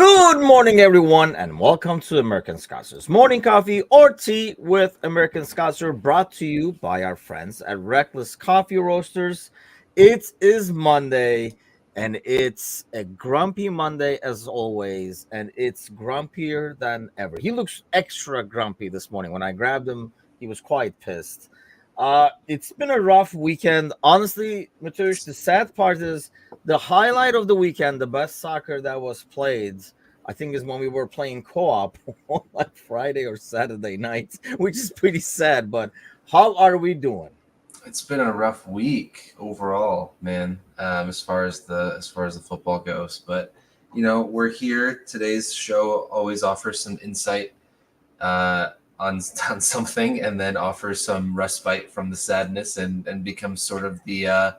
Good morning, everyone, and welcome to American Scotchers Morning Coffee or Tea with American Scotcher, brought to you by our friends at Reckless Coffee Roasters. It is Monday, and it's a grumpy Monday as always, and it's grumpier than ever. He looks extra grumpy this morning. When I grabbed him, he was quite pissed. It's been a rough weekend. Honestly, Matush, the sad part is the highlight of the weekend, the best soccer that was played, I think, is when we were playing co-op on like Friday or Saturday night, which is pretty sad. But how are we doing? It's been a rough week overall, man. As far as the football goes, but we're here. Today's show always offers some insight on something, and then offers some respite from the sadness, and becomes sort of the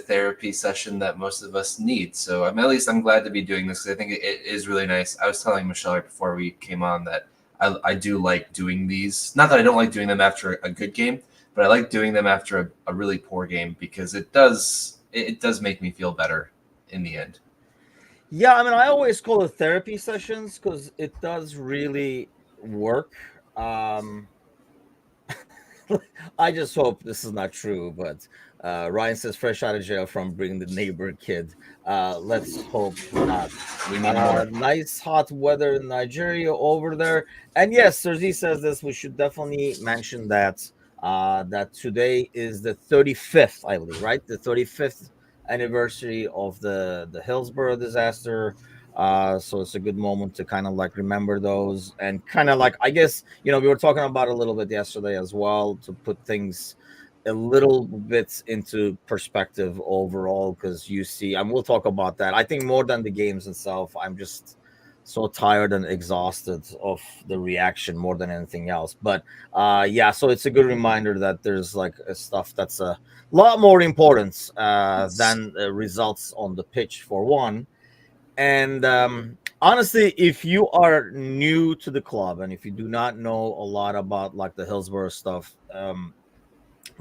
therapy session that most of us need. So at least I'm glad to be doing this because I think it is really nice. I was telling Michelle right before we came on that I do like doing these. Not that I don't like doing them after a good game, but I like doing them after a really poor game because it does make me feel better in the end. Yeah, I mean, I always call it therapy sessions because it does really work. Um, I just hope this is not true, but Ryan says fresh out of jail from bringing the neighbor kid. Let's hope not. We need more. Nice hot weather in Nigeria over there. And yes, Sergi says this. We should definitely mention that today is the 35th, I believe, right? The 35th anniversary of the Hillsborough disaster. So it's a good moment to kind of like remember those and kind of like, I guess, we were talking about a little bit yesterday as well to put things a little bit into perspective overall, because you see, and we'll talk about that. I think more than the games itself, I'm just so tired and exhausted of the reaction more than anything else. But yeah, so it's a good reminder that there's like stuff that's a lot more important than results on the pitch, for one. And honestly, if you are new to the club and if you do not know a lot about like the Hillsborough stuff,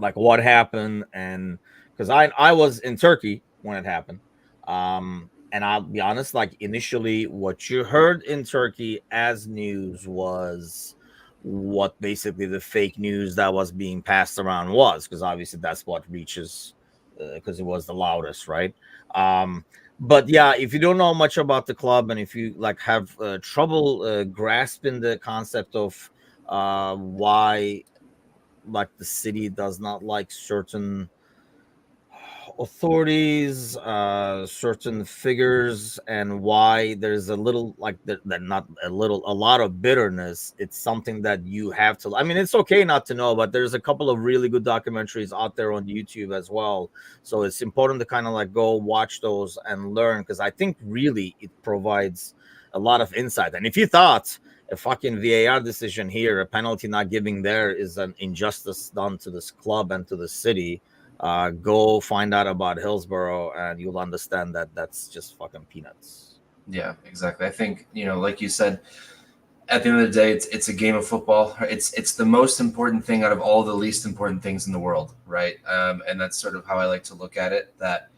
like what happened, and because I was in Turkey when it happened, and I'll be honest, like initially, what you heard in Turkey as news was what basically the fake news that was being passed around was, because obviously that's what reaches, because it was the loudest, right? Um, but yeah, if you don't know much about the club and if you like have trouble grasping the concept of why like the city does not like certain authorities, certain figures, and why there's a little like that, not a little, a lot of bitterness. It's something that you have to, I mean, it's okay not to know, but there's a couple of really good documentaries out there on YouTube as well. So it's important to kind of like go watch those and learn, because I think really it provides a lot of insight. And if you thought a fucking VAR decision here, a penalty not giving there, is an injustice done to this club and to the city, go find out about Hillsborough and you'll understand that that's just fucking peanuts. Yeah, exactly. I think like you said, at the end of the day, it's a game of football. It's the most important thing out of all the least important things in the world, right? And that's sort of how I like to look at it. That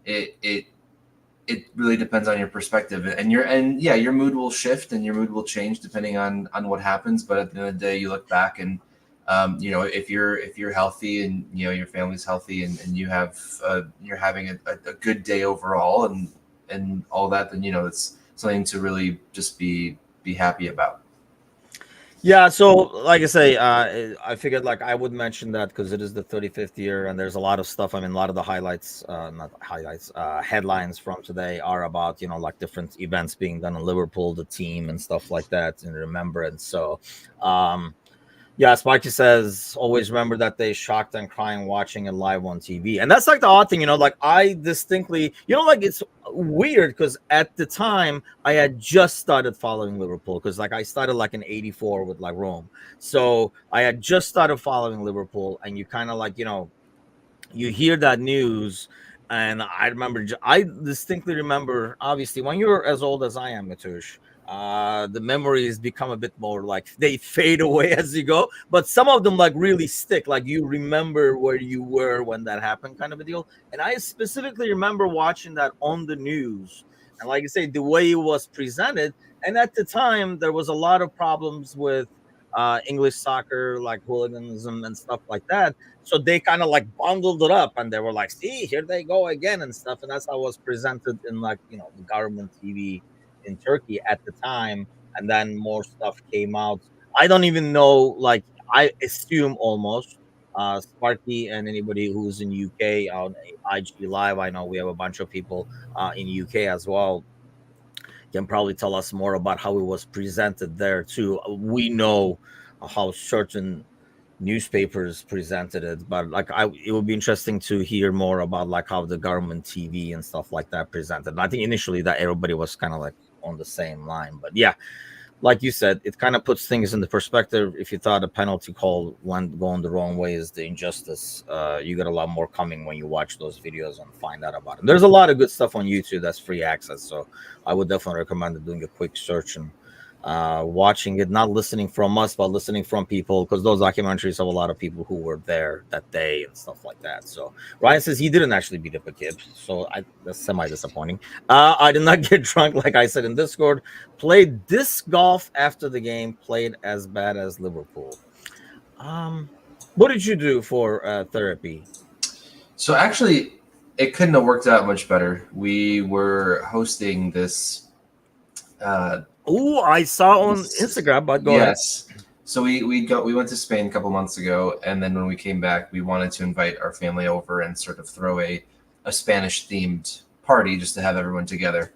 it really depends on your perspective, and your mood will shift and your mood will change depending on what happens. But at the end of the day, you look back and if you're healthy and your family's healthy and you're having a good day overall and all that, then it's something to really just be happy about. Yeah, so like I say, I figured like I would mention that because it is the 35th year and there's a lot of stuff. I mean, a lot of the highlights, not highlights, headlines from today are about, like different events being done in Liverpool, the team and stuff like that in remembrance. So, yeah, Sparky says, always remember that they shocked and crying watching it live on TV. And that's like the odd thing, like I distinctly, like it's weird because at the time I had just started following Liverpool, because like I started like in 84 with like Rome. So I had just started following Liverpool, and you kind of like, you hear that news. And I distinctly remember, obviously, when you're as old as I am, Matush, the memories become a bit more like they fade away as you go, but some of them like really stick, like you remember where you were when that happened, kind of a deal. And I specifically remember watching that on the news, And like you say, the way it was presented, and at the time there was a lot of problems with English soccer, like hooliganism and stuff like that. So they kind of like bundled it up, and they were like, "See, here they go again," and stuff. And that's how it was presented in like the government TV in Turkey at the time. And then more stuff came out. I don't even know. Like I assume almost Sparky and anybody who's in UK on IG Live. I know we have a bunch of people in UK as well. Can probably tell us more about how it was presented there too. We know how certain newspapers presented it, but like it would be interesting to hear more about like how the government TV and stuff like that presented. And I think initially that everybody was kind of like on the same line, but yeah, like you said, it kind of puts things into perspective. If you thought a penalty call went going the wrong way is the injustice, you get a lot more coming when you watch those videos and find out about it. There's a lot of good stuff on YouTube that's free access, so I would definitely recommend doing a quick search and watching it, not listening from us, but listening from people, because those documentaries have a lot of people who were there that day and stuff like that. So Ryan says he didn't actually beat up a kid, so that's semi disappointing. I did not get drunk, like I said in Discord. Played disc golf after the game. Played as bad as Liverpool. What did you do for therapy? So actually, it couldn't have worked out much better. We were hosting this. Oh, I saw on Instagram, but go ahead. Yes. So we went to Spain a couple months ago, and then when we came back, we wanted to invite our family over and sort of throw a Spanish themed party just to have everyone together.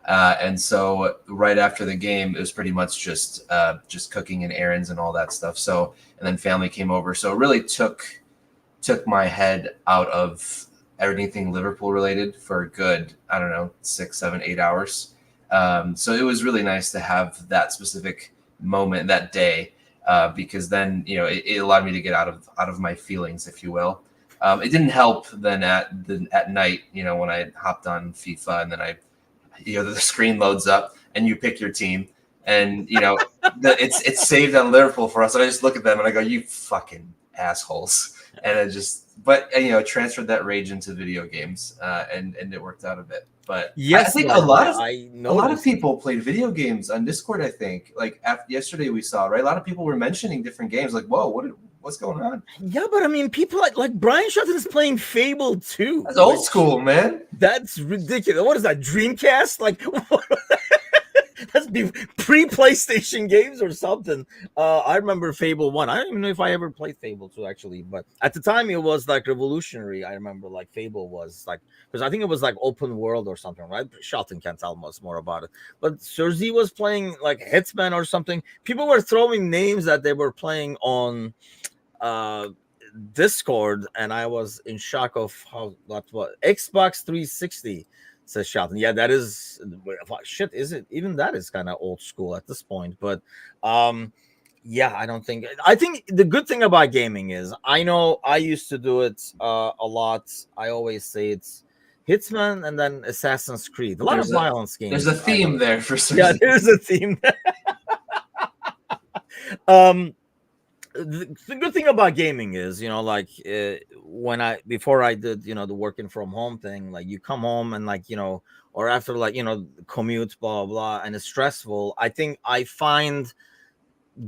And so right after the game, it was pretty much just cooking and errands and all that stuff. So and then family came over. So it really took my head out of everything Liverpool related for a good, I don't know, 6, 7, 8 hours. So it was really nice to have that specific moment that day, because then it allowed me to get out of my feelings, if you will. It didn't help then at night, when I hopped on FIFA and then the screen loads up and you pick your team, and it's saved on Liverpool for us. And I just look at them and I go, "You fucking assholes!" And I transferred that rage into video games, and it worked out a bit. But yes, I think a lot of people played video games on Discord. I think like yesterday we saw, right, a lot of people were mentioning different games. Like, whoa, what's going on? Yeah, but I mean, people like Brian Shelton is playing Fable 2. That's old school, man. That's ridiculous. What is that, Dreamcast? Like, that's pre-PlayStation games or something. I remember Fable 1. I don't even know if I ever played Fable 2 actually, but at the time it was like revolutionary. I remember like Fable was like, because I think it was like open world or something, right? Shelton can tell us more about it. But Serzi was playing like Hitman or something. People were throwing names that they were playing on Discord, and I was in shock of how what Xbox 360, says Shelton. Yeah, that is shit. Is it even that is kind of old school at this point? But yeah, I think the good thing about gaming is I know I used to do it a lot. I always say it's Hitman and then Assassin's Creed. A lot of violence games. There's a theme there for certain. Yeah, there's a theme. The good thing about gaming is, before I did, the working from home thing, like you come home and like, or after like, commute, blah, blah, and it's stressful. I think I find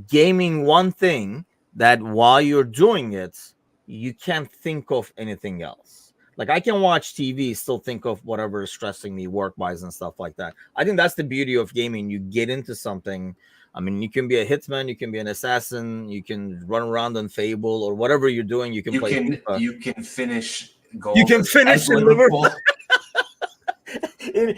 gaming one thing that while you're doing it, you can't think of anything else. Like I can watch TV, still think of whatever is stressing me work-wise and stuff like that. I think that's the beauty of gaming. You get into something. I mean, you can be a hitman, you can be an assassin, you can run around on Fable or whatever you're doing. You can finish goals. You can finish in Liverpool.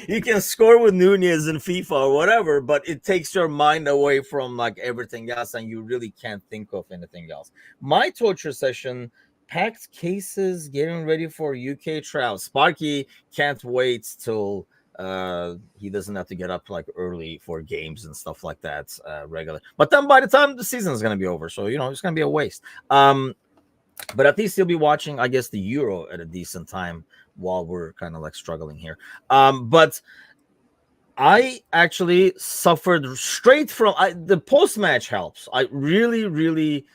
You can score with Nunez in FIFA or whatever, but it takes your mind away from like everything else, and you really can't think of anything else. My torture session, packed cases, getting ready for UK trials. Sparky can't wait till he doesn't have to get up like early for games and stuff like that regular. But then by the time the season is going to be over, so it's going to be a waste. But at least he'll be watching, I guess, the Euro at a decent time while we're kind of like struggling here. But I actually suffered straight from the post-match helps. I really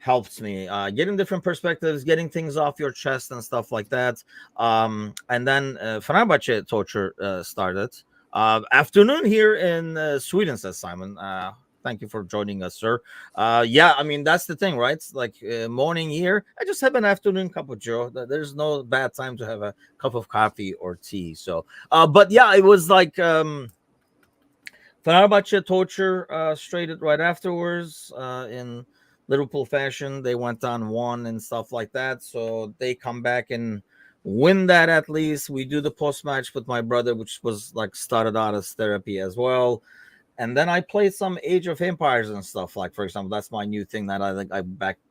helped me getting different perspectives, getting things off your chest and stuff like that. And then Fenerbahce torture started. Afternoon here in Sweden, says Simon. Thank you for joining us, sir. Yeah, I mean, that's the thing, right? It's like morning here. I just have an afternoon cup of Joe. There's no bad time to have a cup of coffee or tea. So, but yeah, it was like Fenerbahce torture straight right afterwards in Liverpool fashion. They went on one and stuff like that. So they come back and win that at least. We do the post match with my brother, which was like started out as therapy as well. And then I played some Age of Empires and stuff. Like, for example, that's my new thing that I think I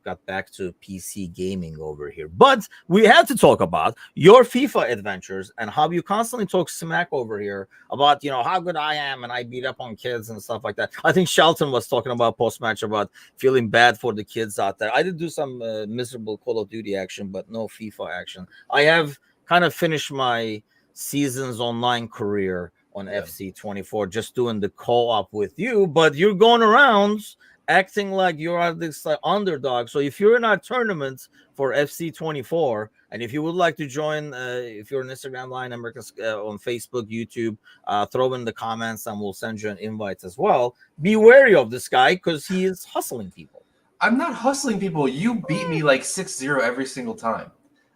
got back to PC gaming over here. But we have to talk about your FIFA adventures and how you constantly talk smack over here about, how good I am and I beat up on kids and stuff like that. I think Shelton was talking about post match about feeling bad for the kids out there. I did do some miserable Call of Duty action, but no FIFA action. I have kind of finished my seasons online career on FC24, just doing the co-op with you, but you're going around acting like you're this underdog. So if you're in our tournament for FC24, and if you would like to join, if you're an Instagram line, Americans on Facebook, YouTube, throw in the comments and we'll send you an invite as well. Be wary of this guy because he is hustling people. I'm not hustling people. You beat me like 6-0 every single time.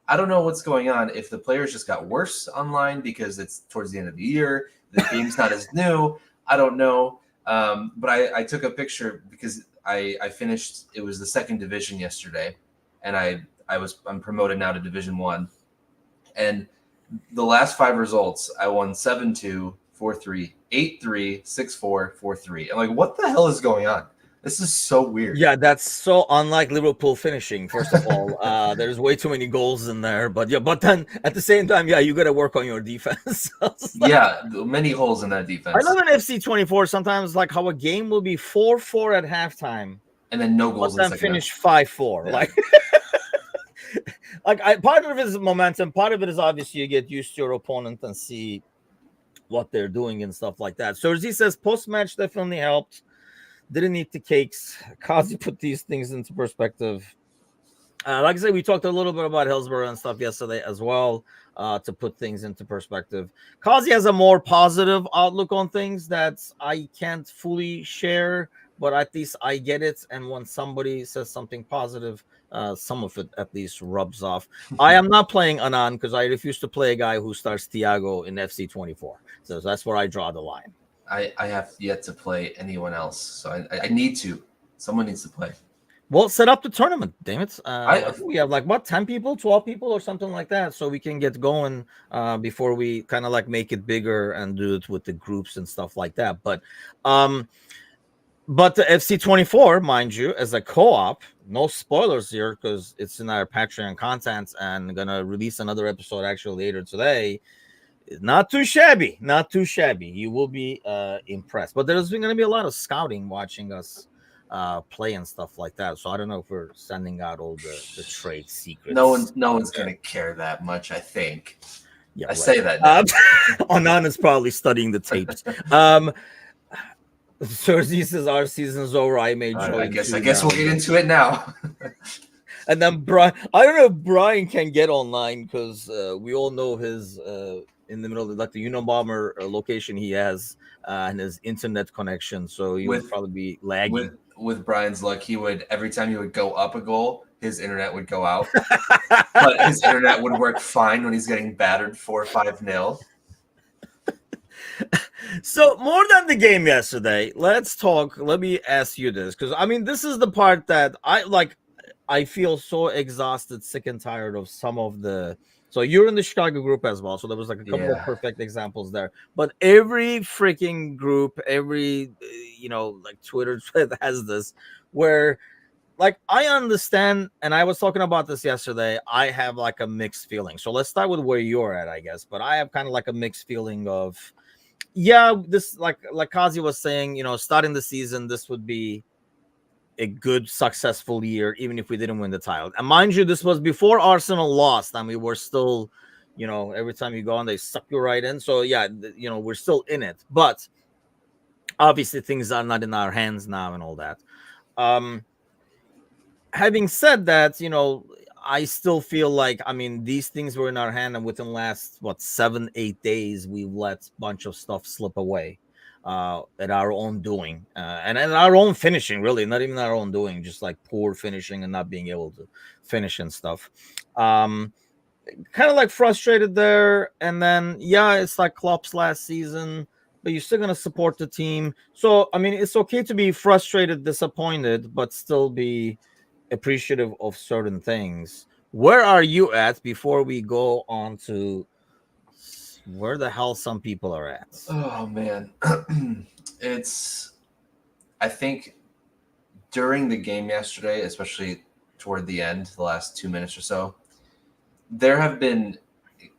I don't know what's going on. If the players just got worse online because it's towards the end of the year, the game's not as new. I don't know. But I took a picture because I finished. It was the second division yesterday, and I'm promoted now to Division 1. And the last 5 results, I won 7-2, 4-3, 8-3, 6-4, 4-3. I'm like, what the hell is going on? This is so weird. Yeah, that's so unlike Liverpool finishing. First of all, there's way too many goals in there. But then at the same time, you got to work on your defense. Yeah, many holes in that defense. I love an FC24 sometimes, like how a game will be 4-4 at halftime, and then no goals. But then finish 5-4. Yeah. Part of it is momentum. Part of it is obviously you get used to your opponent and see what they're doing and stuff like that. So as he says, post match definitely helped. Didn't eat the cakes. Kazi put these things into perspective. Like I said, we talked a little bit about Hillsborough and stuff yesterday as well to put things into perspective. Kazi has a more positive outlook on things that I can't fully share, but at least I get it. And when somebody says something positive, some of it at least rubs off. I am not playing Anan because I refuse to play a guy who starts Thiago in FC24. So that's where I draw the line. I have yet to play anyone else, so I need to. Someone needs to play. Well, set up the tournament, damn it. I think we have 10 people, 12 people or something like that, so we can get going before we kind of make it bigger and do it with the groups and stuff like that. But the FC24, mind you, as a co-op, no spoilers here because it's in our Patreon content and going to release another episode actually later today. Not too shabby. You will be impressed. But there's going to be a lot of scouting watching us play and stuff like that. So I don't know if we're sending out all the trade secrets. No one's going to care that much, I think. Yeah, I say that. Onan is probably studying the tapes. Cersei says our season's over. I may join. I guess we'll get into it now. And then Brian, I don't know if Brian can get online because we all know his in the middle of the Unabomber location he has and his internet connection, so he would probably be lagging. With Brian's luck, he would every time he would go up a goal, his internet would go out, but his internet would work fine when he's getting battered 4-5-0. So more than the game yesterday, let's talk. Let me ask you this because I mean this is the part that I feel so exhausted, sick and tired of some of the. So you're in the Chicago group as well. So there was a couple of perfect examples there. But every freaking group, every, Twitter thread has this where, I understand. And I was talking about this yesterday. I have a mixed feeling. So let's start with where you're at, I guess. But I have kind of a mixed feeling of, this, like Kazi was saying, starting the season, this would be a good, successful year, even if we didn't win the title. And mind you, this was before Arsenal lost, and we were still, every time you go on, they suck you right in. So, we're still in it. But obviously, things are not in our hands now and all that. Having said that, I still feel like, I mean, these things were in our hand, and within the last, what, 7, 8 days, we've let a bunch of stuff slip away at our own doing, and at our own finishing, really, not even our own doing, just like poor finishing and not being able to finish and stuff. Um, Kind of like frustrated there. And then, yeah, it's like Klopp's last season, but you're still gonna support the team. So I mean, it's okay to be frustrated, disappointed, but still be appreciative of certain things. Where are you at before we go on to where the hell some people are at? Oh man, it's. I think during the game yesterday, especially toward the end, the last 2 minutes or so, there have been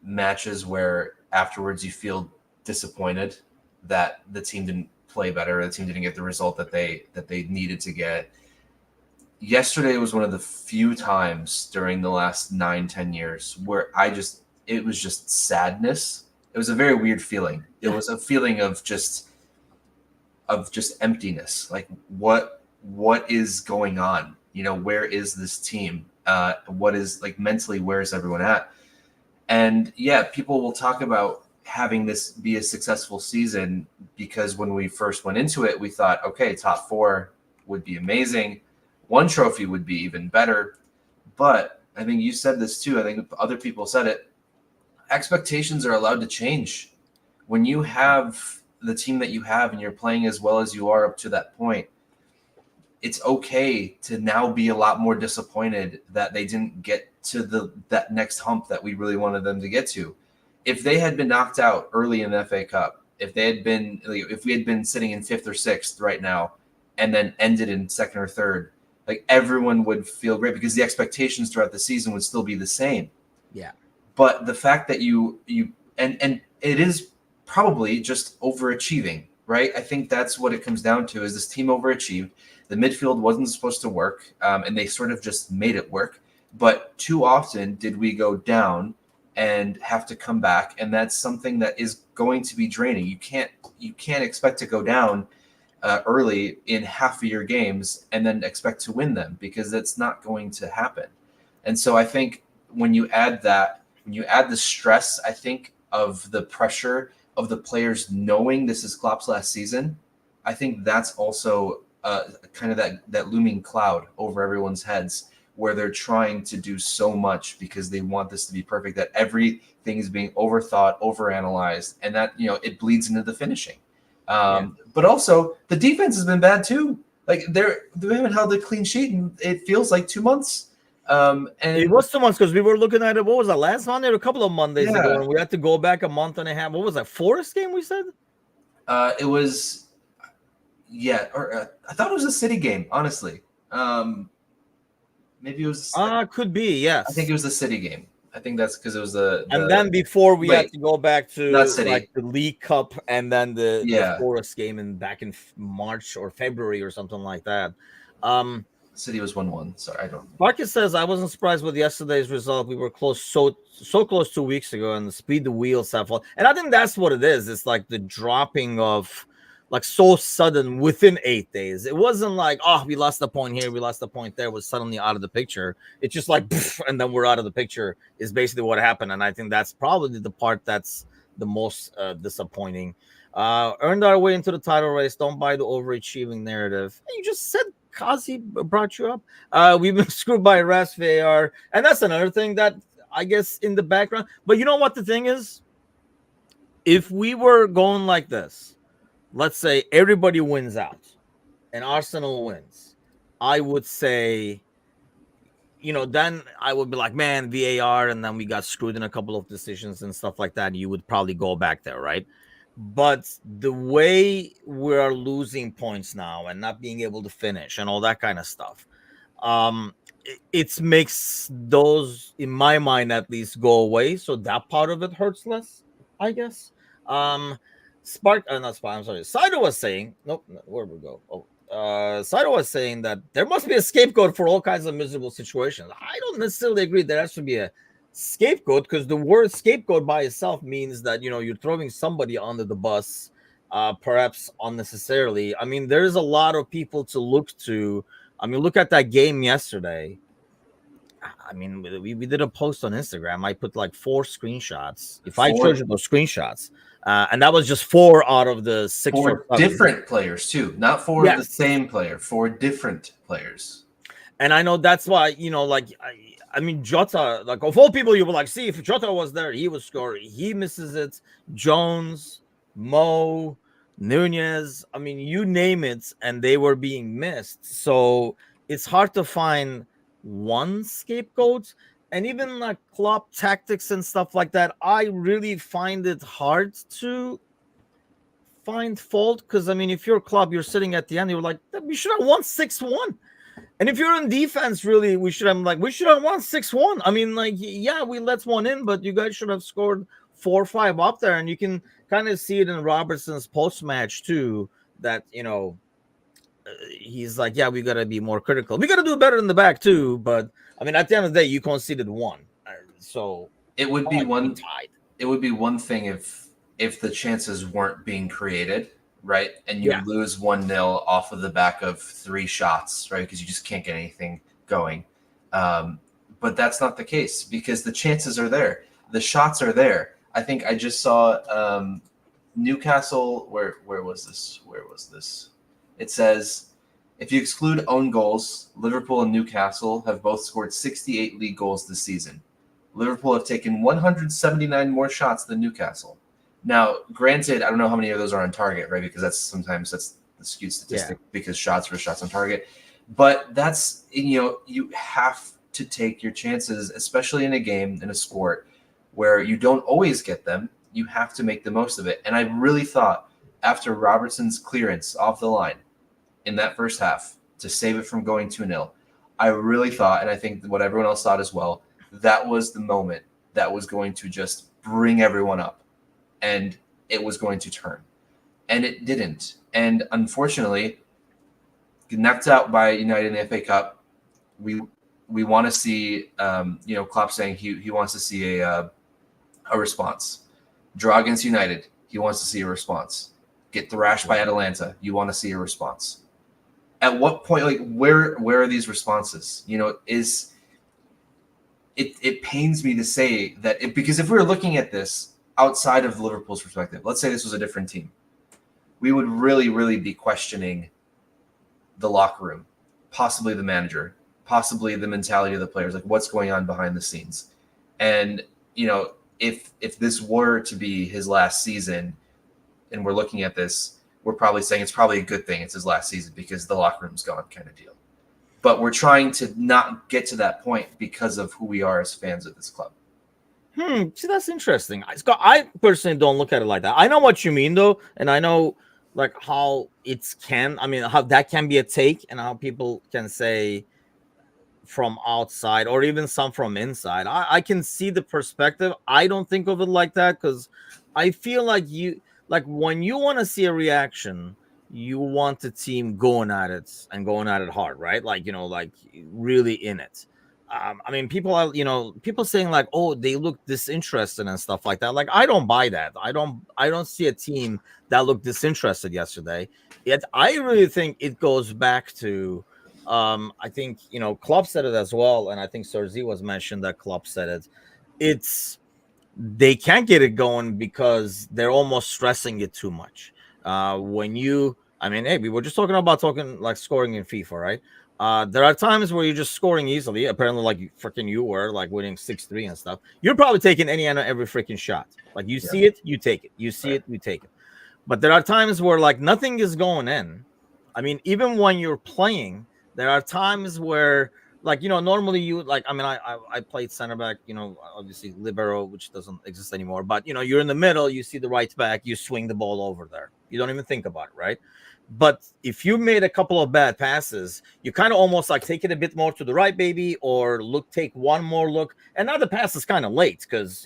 matches where afterwards you feel disappointed that the team didn't play better, or the team didn't get the result that they needed to get. Yesterday was one of the few times during the last 9-10 years where it was just sadness. It was a very weird feeling. It was a feeling of just emptiness. Like what is going on? Where is this team? What is, like, mentally, where is everyone at? And yeah, people will talk about having this be a successful season because when we first went into it, we thought, okay, top four would be amazing. One trophy would be even better. But I think you said this too. I think other people said it. Expectations are allowed to change. When you have the team that you have and you're playing as well as you are up to that point, it's okay to now be a lot more disappointed that they didn't get to that next hump that we really wanted them to get to. If they had been knocked out early in the FA Cup, if we had been sitting in fifth or sixth right now, and then ended in second or third, like, everyone would feel great because the expectations throughout the season would still be the same. Yeah. But the fact that you and it is probably just overachieving, right? I think that's what it comes down to, is this team overachieved. The midfield wasn't supposed to work, and they sort of just made it work. But too often did we go down and have to come back, and that's something that is going to be draining. You can't expect to go down early in half of your games and then expect to win them, because that's not going to happen. And so I think when you add the stress, I think, of the pressure of the players knowing this is Klopp's last season, I think that's also kind of that looming cloud over everyone's heads, where they're trying to do so much because they want this to be perfect, that everything is being overthought, overanalyzed, and that, it bleeds into the finishing. But also the defense has been bad too. Like, they haven't held a clean sheet in, it feels like, 2 months. And It was 2 months, because we were looking at it. What was that, last Monday or a couple of Mondays Yeah. ago, and we had to go back a month and a half. What was that, Forest game we said? It was, yeah, or I thought it was a City game, honestly. Maybe it was. Could be, yes. I think it was the City game. I think that's because it was and then before we had wait, to go back to not City. like the League Cup, and then the Yeah. Forest game back in March or February or something like that. City was 1-1. Sorry, I don't. Marcus says, I wasn't surprised with yesterday's result. We were close, so close 2 weeks ago, and the speed the wheels have fallen. And I think that's what it is. It's like the dropping of, like, so sudden within 8 days. It wasn't like, oh, we lost a point here, we lost a point there, was suddenly out of the picture. It's just like, poof, and then we're out of the picture is basically what happened. And I think that's probably the part that's the most disappointing. Earned our way into the title race. Don't buy the overachieving narrative. You just said Kazi brought you up. We've been screwed by RAS VAR, and that's another thing that I guess in the background. But you know what the thing is? If we were going like this, let's say everybody wins out and Arsenal wins, I would say, then I would be like, man, VAR, and then we got screwed in a couple of decisions and stuff like that. You would probably go back there, right? But the way we are losing points now and not being able to finish and all that kind of stuff, it makes those, in my mind at least, go away. So that part of it hurts less, I guess. Not Spark. I'm sorry. Saito was saying, nope, where we go? Saito was saying that there must be a scapegoat for all kinds of miserable situations. I don't necessarily agree there has to be a scapegoat, because the word scapegoat by itself means that you're throwing somebody under the bus, perhaps unnecessarily. I mean, there's a lot of people to look to. I mean, look at that game yesterday. I mean, we did a post on Instagram. I put like 4 screenshots. If I showed for you those screenshots, and that was just 4 out of the 6 or for 7. different players too, not for the Yes, same player, for different players. and I know that's why like I mean Jota, like of all people, you were like, see, if Jota was there, he would score. He misses it. Jones, Mo, Nunez. I mean, you name it, and they were being missed. So it's hard to find one scapegoat. And even like club tactics and stuff like that, I really find it hard to find fault because I mean, if you're a club, you're sitting at the end, you're like, we should have won 6-1. And if you're in defense, really, we should have won 6-1. I mean, like, yeah, we let one in, but you guys should have scored 4 or 5 up there. And you can kind of see it in Robertson's post match too. That he's like, yeah, we gotta be more critical. We gotta do better in the back too. But I mean, at the end of the day, you conceded one, so It would I be like to be one. tied. It would be one thing if the chances weren't being created, right, and you Yeah, lose 1-0 off of the back of 3 shots, right, because you just can't get anything going. But that's not the case because the chances are there, the shots are there. I think I just saw Newcastle. Where was this? Where was this? It says if you exclude own goals, Liverpool and Newcastle have both scored 68 league goals this season. Liverpool have taken 179 more shots than Newcastle. Now, granted, I don't know how many of those are on target, right? Because that's the skewed statistic because shots for shots on target. But that's, you have to take your chances, especially in a game, in a sport where you don't always get them. You have to make the most of it. And I really thought after Robertson's clearance off the line in that first half to save it from going 2-0, I really thought, and I think what everyone else thought as well, that was the moment that was going to just bring everyone up and it was going to turn. And it didn't. And unfortunately, knocked out by United in the FA Cup, we want to see, Klopp saying he wants to see a response. Draw against United, he wants to see a response. Get thrashed by Atalanta, you want to see a response. At what point, like, where are these responses? It pains me to say that because if we were looking at this outside of Liverpool's perspective, let's say this was a different team, we would really, really be questioning the locker room, possibly the manager, possibly the mentality of the players, like what's going on behind the scenes. And, if this were to be his last season and we're looking at this, we're probably saying it's probably a good thing it's his last season because the locker room's gone kind of deal. But we're trying to not get to that point because of who we are as fans of this club. See, that's interesting. I personally don't look at it like that. I know what you mean, though, and I know like how how that can be a take, and how people can say from outside or even some from inside. I can see the perspective. I don't think of it like that because I feel like when you want to see a reaction, you want the team going at it and going at it hard, right? Like, like really in it. I mean, people saying like, oh, they look disinterested and stuff like that. Like, I don't buy that. I don't see a team that looked disinterested yesterday. Yet I really think it goes back to I think Klopp said it as well, and I think Serzi was mentioned that Klopp said it. It's They can't get it going because they're almost stressing it too much. I mean, hey, we were just talking like scoring in FIFA, right? There are times where you're just scoring easily. Apparently, like you were like winning 6-3 and stuff. You're probably taking any and every freaking shot. Like you see it, you take it. You see it, you take it. But there are times where like nothing is going in. I mean, even when you're playing, there are times where like normally you like I played center back, obviously libero, which doesn't exist anymore, but you're in the middle, you see the right back, you swing the ball over there, you don't even think about it, right? But if you made a couple of bad passes, you kind of almost like take it a bit more to the right, baby, or take one more look, and now the pass is kind of late because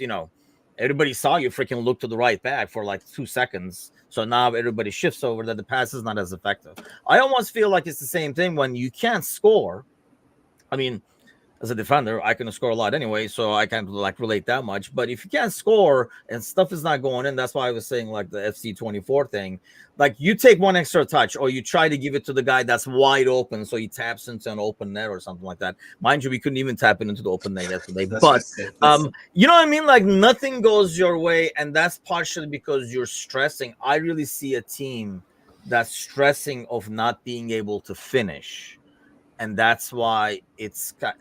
everybody saw you freaking look to the right back for like 2 seconds. So now everybody shifts over that the pass is not as effective. I almost feel like it's the same thing when you can't score. I mean, as a defender, I can score a lot anyway, so I can't like relate that much. But if you can't score and stuff is not going in, that's why I was saying like the FC24 thing. Like you take one extra touch, or you try to give it to the guy that's wide open, so he taps into an open net or something like that. Mind you, we couldn't even tap it into the open net yesterday. That's But just it. That's you know what I mean? Like nothing goes your way, and that's partially because you're stressing. I really see a team that's stressing of not being able to finish, and that's why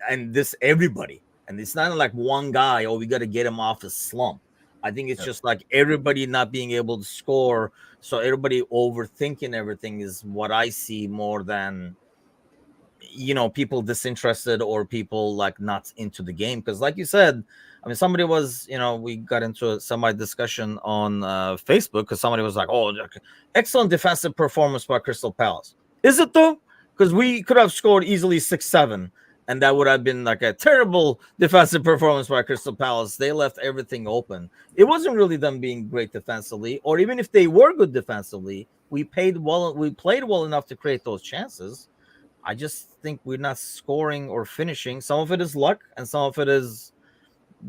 and this everybody, and it's not like one guy, oh, we got to get him off his slump. I think it's yep. just like everybody not being able to score, so everybody overthinking everything is what I see more than people disinterested or people like not into the game. Because like you said, I mean, somebody was, we got into a semi discussion on Facebook because somebody was like, oh, excellent defensive performance by Crystal Palace. Is it though? Because we could have scored easily 6-7, and that would have been like a terrible defensive performance by Crystal Palace. They left everything open. It wasn't really them being great defensively, or even if they were good defensively, we played well enough to create those chances. I just think we're not scoring or finishing. Some of it is luck, and some of it is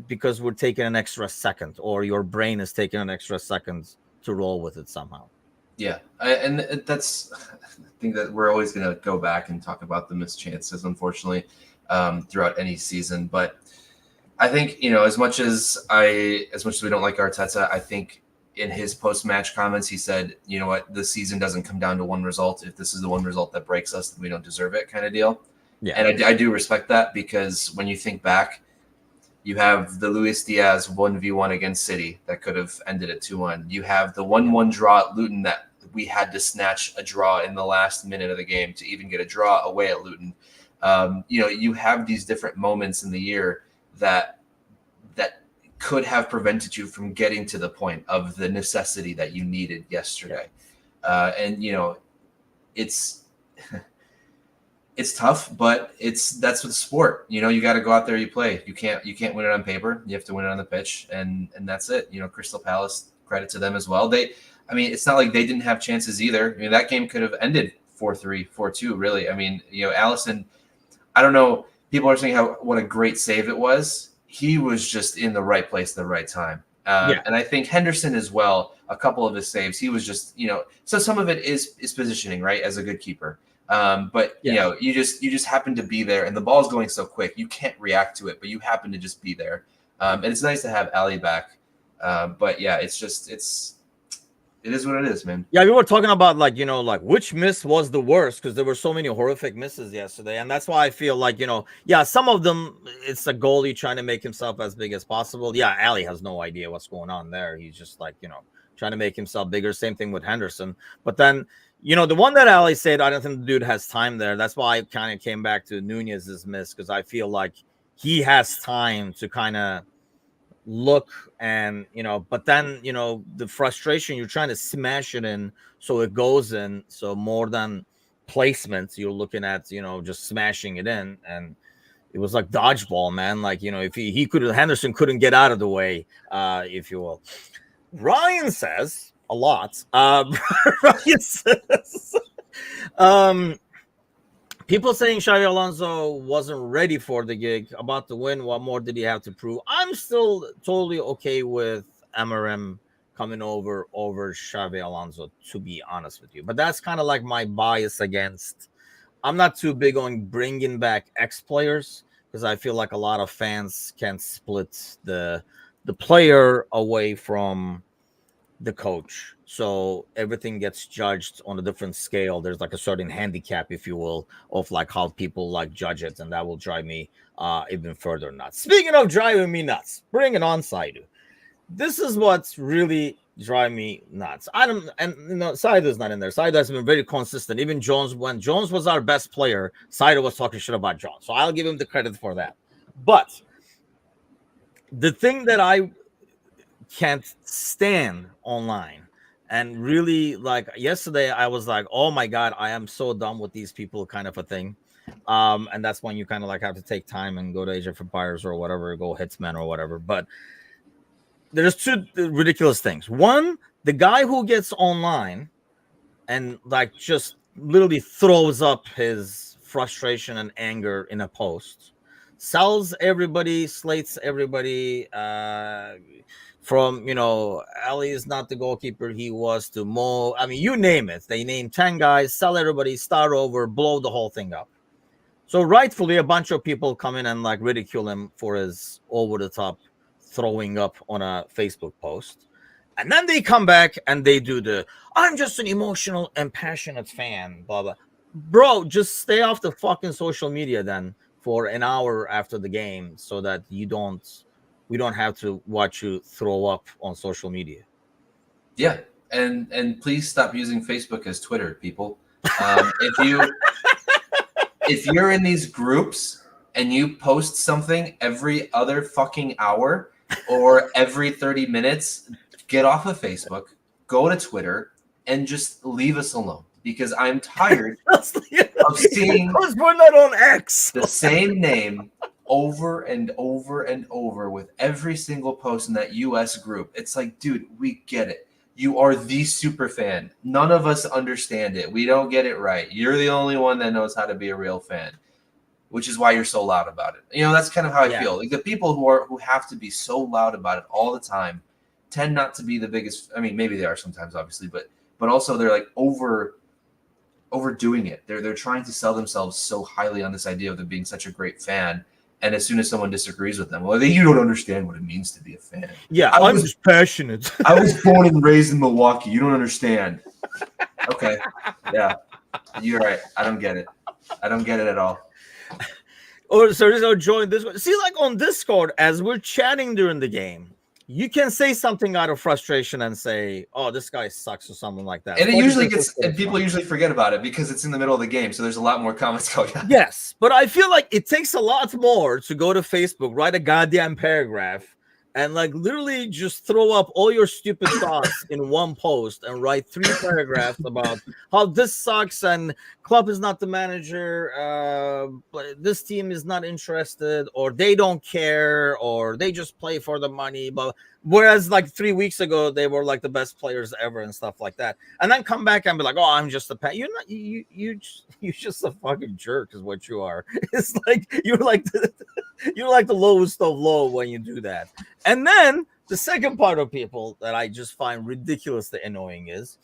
because we're taking an extra second, or your brain is taking an extra second to roll with it somehow. Yeah, and that's I think that we're always going to go back and talk about the missed chances, unfortunately, throughout any season. But I think as much as we don't like Arteta, I think in his post-match comments he said, you know what, the season doesn't come down to one result. If this is the one result that breaks us, then we don't deserve it, kind of deal. Yeah, and I do respect that, because when you think back, you have the Luis Diaz 1v1 against City that could have ended at 2-1. You have the 1-1 draw at Luton that we had to snatch a draw in the last minute of the game to even get a draw away at Luton. You have these different moments in the year that could have prevented you from getting to the point of the necessity that you needed yesterday. And it's it's tough, but that's what sport. You got to go out there, you play. You can't win it on paper. You have to win it on the pitch, and that's it. Crystal Palace, credit to them as well. It's not like they didn't have chances either. I mean, that game could have ended 4-3, 4-2, really. I mean, Allison, I don't know, people are saying what a great save it was. He was just in the right place at the right time. And I think Henderson as well, a couple of his saves, he was just, so some of it is positioning, right, as a good keeper. But you just happen to be there, and the ball's going so quick, you can't react to it, but you happen to just be there. And it's nice to have Ali back. But yeah, it is what it is, man. Yeah, we were talking about like which miss was the worst, because there were so many horrific misses yesterday, and that's why I feel like some of them it's a goalie trying to make himself as big as possible. Yeah, Ali has no idea what's going on there. He's just like trying to make himself bigger. Same thing with Henderson. But then the one that Ali said, I don't think the dude has time there. That's why I kind of came back to Nunez's miss, because I feel like he has time to kind of look, and but then the frustration, you're trying to smash it in so it goes in, so more than placements you're looking at just smashing it in, and it was like dodgeball, man. Like if he could, Henderson couldn't get out of the way, if you will. Ryan says a lot. Ryan says people saying Xabi Alonso wasn't ready for the gig, about to win. What more did he have to prove? I'm still totally okay with Amorim coming over Xabi Alonso, to be honest with you. But that's kind of like my bias against. I'm not too big on bringing back ex-players, because I feel like a lot of fans can split the player away from the coach, so everything gets judged on a different scale. There's like a certain handicap, if you will, of like how people like judge it, and that will drive me even further nuts. Speaking of driving me nuts, bring it on, Saidu. This is what's really driving me nuts. Saidu's not in there. Saidu has been very consistent. Even Jones, when Jones was our best player, Saidu was talking shit about Jones, so I'll give him the credit for that. But the thing that I can't stand online, and really, like yesterday I was like, oh my god, I am so done with these people, kind of a thing. And that's when you kind of like have to take time and go to Age of Empires or whatever, go Hitsman or whatever. But there's two ridiculous things. One, the guy who gets online and like just literally throws up his frustration and anger in a post, sells everybody, slates everybody. From Ali is not the goalkeeper he was to Mo. I mean, you name it. They name 10 guys, sell everybody, start over, blow the whole thing up. So rightfully, a bunch of people come in and like ridicule him for his over the top throwing up on a Facebook post. And then they come back and they do the I'm just an emotional and passionate fan, blah blah. Bro, just stay off the fucking social media then for an hour after the game so that we don't have to watch you throw up on social media. Yeah, and please stop using Facebook as Twitter, people. If you're in these groups and you post something every other fucking hour or every 30 minutes, get off of Facebook, go to Twitter, and just leave us alone. Because I'm tired of seeing because we're not on X. the same name over and over and over with every single post in that US group. It's like, dude, we get it. You are the super fan. None of us understand it. We don't get it right. You're the only one that knows how to be a real fan, which is why you're so loud about it. That's kind of how I feel. Like the people who have to be so loud about it all the time tend not to be the biggest. I mean, maybe they are sometimes, obviously, but also they're like overdoing it. They're trying to sell themselves so highly on this idea of them being such a great fan. And as soon as someone disagrees with them, well, you don't understand what it means to be a fan. Yeah, I'm just passionate. I was born and raised in Milwaukee. You don't understand. Okay. Yeah. You're right. I don't get it. I don't get it at all. Or so join this one. See, like on Discord, as we're chatting during the game, you can say something out of frustration and say, "Oh, this guy sucks" or something like that. And it usually and people usually forget about it because it's in the middle of the game, so there's a lot more comments going on. Yes, but I feel like it takes a lot more to go to Facebook, write a goddamn paragraph, and like literally just throw up all your stupid thoughts in one post and write 3 paragraphs about how this sucks and club is not the manager, this team is not interested, or they don't care, or they just play for the money. But whereas like 3 weeks ago they were like the best players ever and stuff like that, and then come back and be like, "Oh, I'm just a pet." You're not. You're just a fucking jerk, is what you are. It's like you're like the lowest of low when you do that. And then the second part of people that I just find ridiculously annoying is,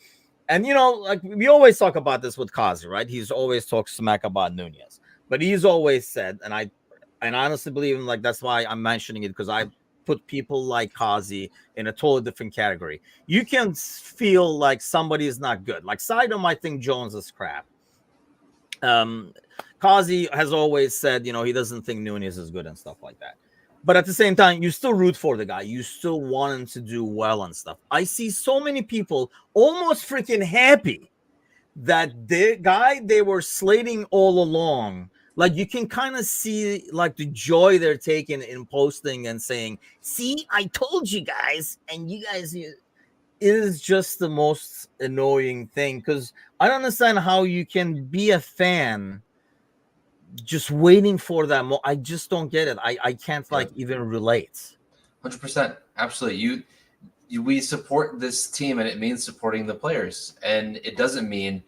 and like we always talk about this with Kazi, right? He's always talked smack about Nunez, but he's always said, and I honestly believe him, like that's why I'm mentioning it, because I put people like Kazi in a totally different category. You can feel like somebody is not good. Like Saito might think Jones is crap. Kazi has always said, he doesn't think Nunez is good and stuff like that. But at the same time, you still root for the guy. You still want him to do well and stuff. I see so many people almost freaking happy that the guy they were slating all along, like you can kind of see like the joy they're taking in posting and saying, "See, I told you guys," and you guys. It is just the most annoying thing, because I don't understand how you can be a fan just waiting for that. I just don't get it. I can't like even relate. 100%. Absolutely. We support this team, and it means supporting the players, and it doesn't mean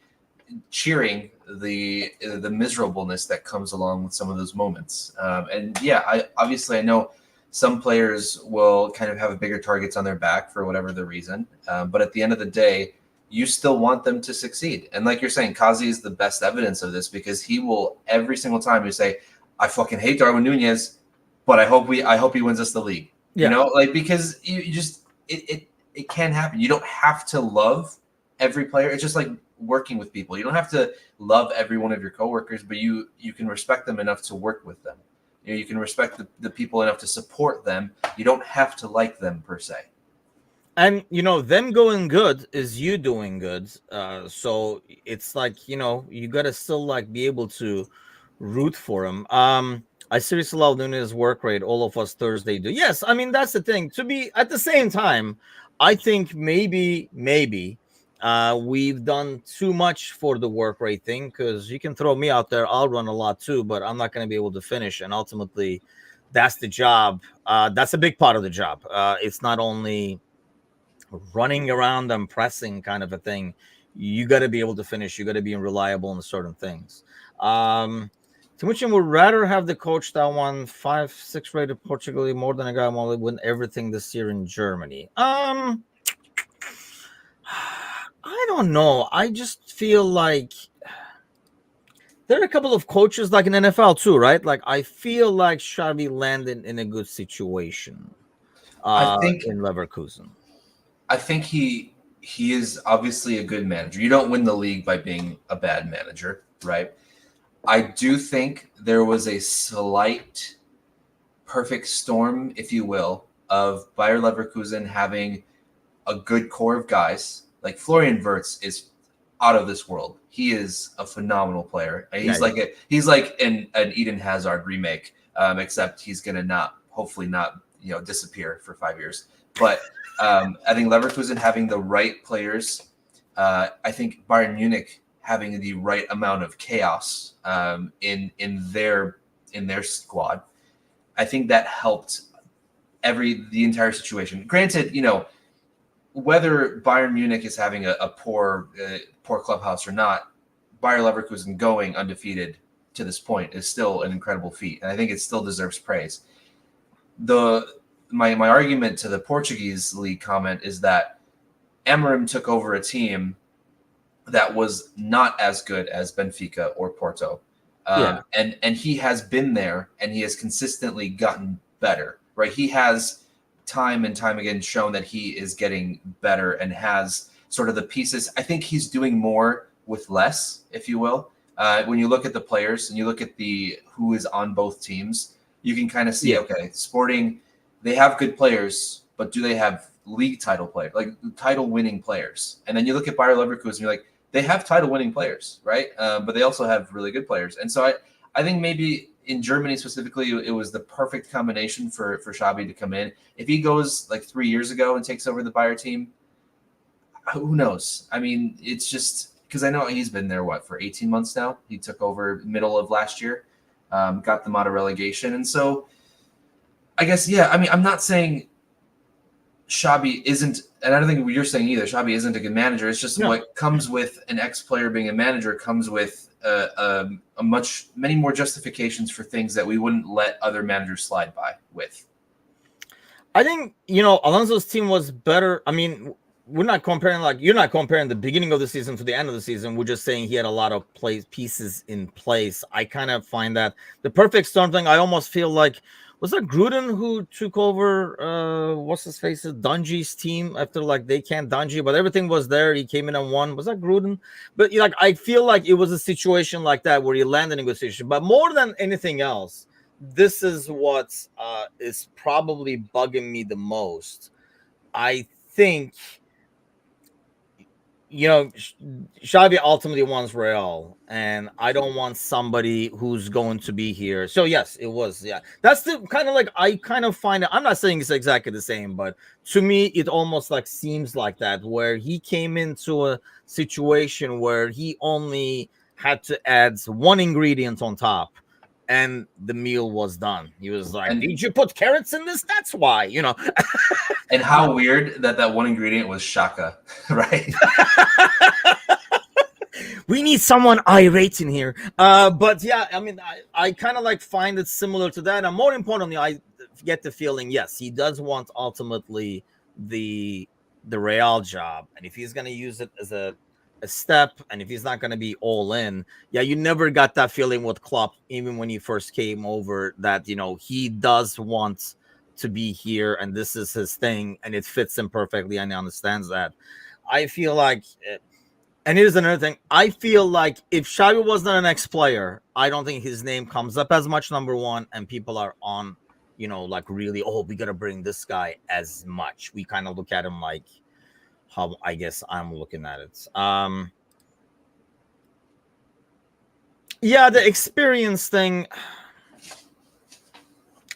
cheering the miserableness that comes along with some of those moments. And yeah, I know some players will kind of have bigger targets on their back for whatever the reason, but at the end of the day, you still want them to succeed. And like you're saying, Kazi is the best evidence of this, because he will every single time you say, "I fucking hate Darwin Nunez, but I hope he wins us the league." Yeah. Because you just it can happen. You don't have to love every player. It's just like working with people. You don't have to love every one of your coworkers, but you can respect them enough to work with them. You can respect the people enough to support them. You don't have to like them per se. And them going good is you doing good. So it's like you gotta still like be able to root for him. I seriously love Nunez's work rate. All of us Thursday do. Yes, I mean that's the thing. To be at the same time, I think maybe we've done too much for the work rate thing, because you can throw me out there. I'll run a lot too, but I'm not going to be able to finish. And ultimately, that's the job. That's a big part of the job. It's not only running around and pressing kind of a thing. You got to be able to finish. You got to be reliable in certain things. Timuchin would rather have the coach that won 5-6 rated Portugal League more than a guy who only win everything this year in Germany. I don't know. I just feel like there are a couple of coaches like in NFL too, right? Like I feel like Xavi landed in a good situation I think in Leverkusen. I think he is obviously a good manager. You don't win the league by being a bad manager, right? I do think there was a slight perfect storm, if you will, of Bayer Leverkusen having a good core of guys. Like Florian Wirtz is out of this world. He is a phenomenal player. He's like an Eden Hazard remake, except he's gonna hopefully not disappear for 5 years. But I think Leverkusen having the right players. I think Bayern Munich having the right amount of chaos in their squad. I think that helped the entire situation. Granted, whether Bayern Munich is having a poor clubhouse or not, Bayer Leverkusen going undefeated to this point is still an incredible feat, and I think it still deserves praise. My argument to the Portuguese league comment is that Amorim took over a team that was not as good as Benfica or Porto, and he has been there, and he has consistently gotten better. Right, he has time and time again shown that he is getting better and has sort of the pieces. I think he's doing more with less, if you will. When you look at the players and you look at who is on both teams, you can kind of see, okay, Sporting, they have good players, but do they have league title players, like title winning players? And then you look at Bayer Leverkusen, and you're like, they have title winning players, right? But they also have really good players. And so I think maybe in Germany specifically, it was the perfect combination for Xabi to come in. If he goes like 3 years ago and takes over the Bayer team, who knows? I mean, it's just because I know he's been there, for 18 months now? He took over middle of last year, got them out of relegation. And so I guess, I mean, I'm not saying Xabi isn't, and I don't think you're saying either, Xabi isn't a good manager. It's just what comes with an ex-player being a manager comes with many more justifications for things that we wouldn't let other managers slide by with. I think, Alonso's team was better. I mean, we're not comparing, you're not comparing the beginning of the season to the end of the season. We're just saying he had a lot of pieces in place. I kind of find that the perfect storm thing, I almost feel like, was that Gruden who took over, what's his face, Dungy's team after they can't Dungy, but everything was there. He came in and won. Was that Gruden? But I feel like it was a situation like that where you land in a negotiation. But more than anything else, this is what is probably bugging me the most. I think, Xavi ultimately wants Real, and I don't want somebody who's going to be here. So yes, it was. Yeah, that's the kind of I kind of find it. I'm not saying it's exactly the same, but to me, it almost seems like that, where he came into a situation where he only had to add one ingredient on top, and the meal was done. He was like, "Did you put carrots in this? That's why." And how weird that one ingredient was Shaka, right? We need someone irate in here. But yeah, I mean, I kind of find it similar to that. And more importantly, I get the feeling, yes, he does want ultimately the Real job. And if he's going to use it as a step, and if he's not going to be all in, you never got that feeling with Klopp, even when he first came over, that, he does want to be here and this is his thing and it fits him perfectly and he understands that. I feel like, and here's another thing, I feel like if Xavi was not an ex-player, I don't think his name comes up as much, number one, and people are on, really, we gotta bring this guy as much. We kind of look at him like how I guess I'm looking at it. The experience thing,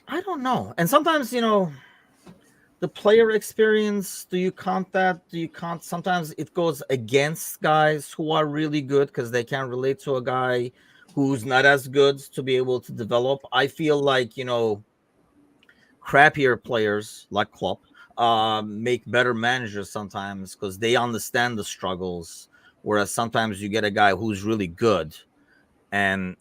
I don't know. And sometimes, the player experience, do you count that? Do you count? Sometimes it goes against guys who are really good because they can't relate to a guy who's not as good to be able to develop. I feel like, crappier players like Klopp make better managers sometimes because they understand the struggles. Whereas sometimes you get a guy who's really good and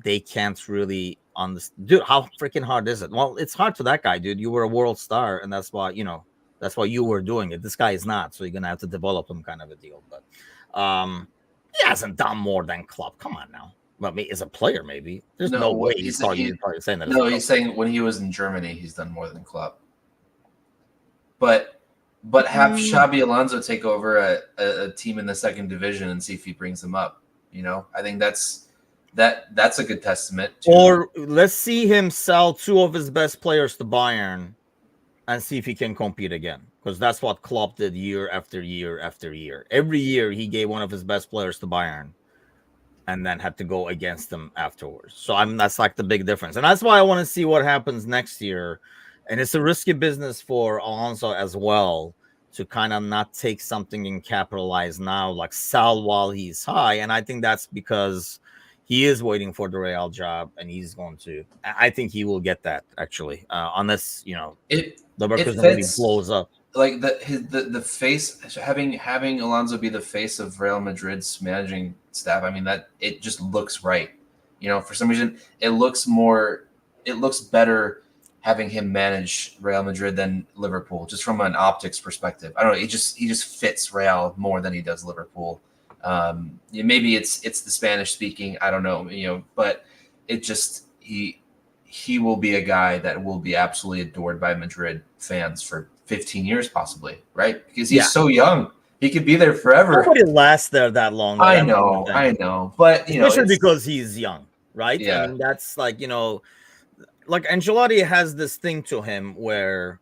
they can't really understand. Dude, how freaking hard is it? Well, it's hard for that guy, dude. You were a world star, and that's why you were doing it. This guy is not, so you're gonna have to develop him, kind of a deal. But he hasn't done more than Klopp. Come on now. Well, me as a player, maybe there's no way he's probably saying that. No, he's saying when he was in Germany, he's done more than Klopp. But have Xabi Alonso take over a team in the second division and see if he brings them up. I think that's a good testament. Or let's see him sell 2 of his best players to Bayern and see if he can compete again. Because that's what Klopp did year after year after year. Every year he gave one of his best players to Bayern and then had to go against them afterwards. So that's like the big difference. And that's why I want to see what happens next year. And it's a risky business for Alonso as well to kind of not take something and capitalize now, like sell while he's high. And I think that's because he is waiting for the Real job, and he's going to. I think he will get that, actually, unless Leverkusen really blows up. Like the face, having Alonso be the face of Real Madrid's managing staff. I mean, that it just looks right. For some reason, it looks better having him manage Real Madrid than Liverpool, just from an optics perspective. I don't know. He just fits Real more than he does Liverpool. Maybe it's the Spanish speaking. I don't know. But it just he will be a guy that will be absolutely adored by Madrid fans for 15 years, possibly, right? Because he's so young. He could be there forever. Nobody lasts there that long. I know. But especially because he's young, right? Yeah. I mean, that's like like Ancelotti has this thing to him where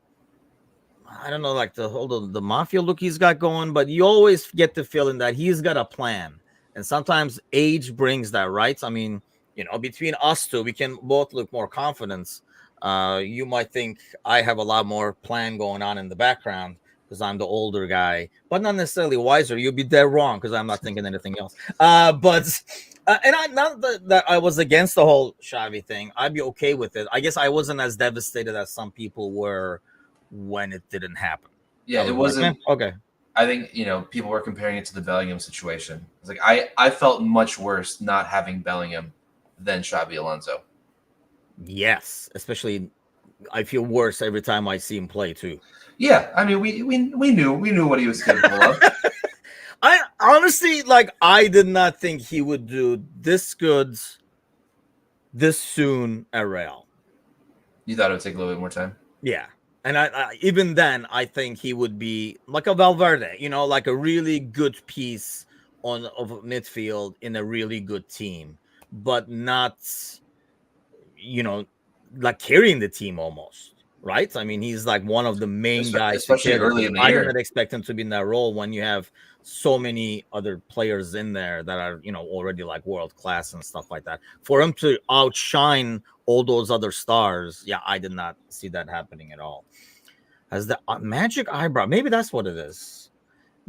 I don't know, like the mafia look he's got going, but you always get the feeling that he's got a plan. And sometimes age brings that, right? I mean, between us two, we can both look more confident. You might think I have a lot more plan going on in the background because I'm the older guy, but not necessarily wiser. You'll be dead wrong because I'm not thinking anything else. And not that I was against the whole Xavi thing. I'd be okay with it. I guess I wasn't as devastated as some people were when it didn't happen. Yeah, it wasn't okay. I think people were comparing it to the Bellingham situation. It's like I felt much worse not having Bellingham than Xabi Alonso. Yes, especially I feel worse every time I see him play too. Yeah, I mean we knew what he was capable of. I honestly, I did not think he would do this good this soon at Real. You thought it would take a little bit more time? Yeah. And I even then, I think he would be like a Valverde, like a really good piece of midfield in a really good team, but not, like carrying the team almost. Right? I mean, he's like one of the main guys. Especially early in the year. I did not expect him to be in that role when you have so many other players in there that are, already like world class and stuff like that. For him to outshine all those other stars, yeah, I did not see that happening at all. Has the magic eyebrow? Maybe that's what it is.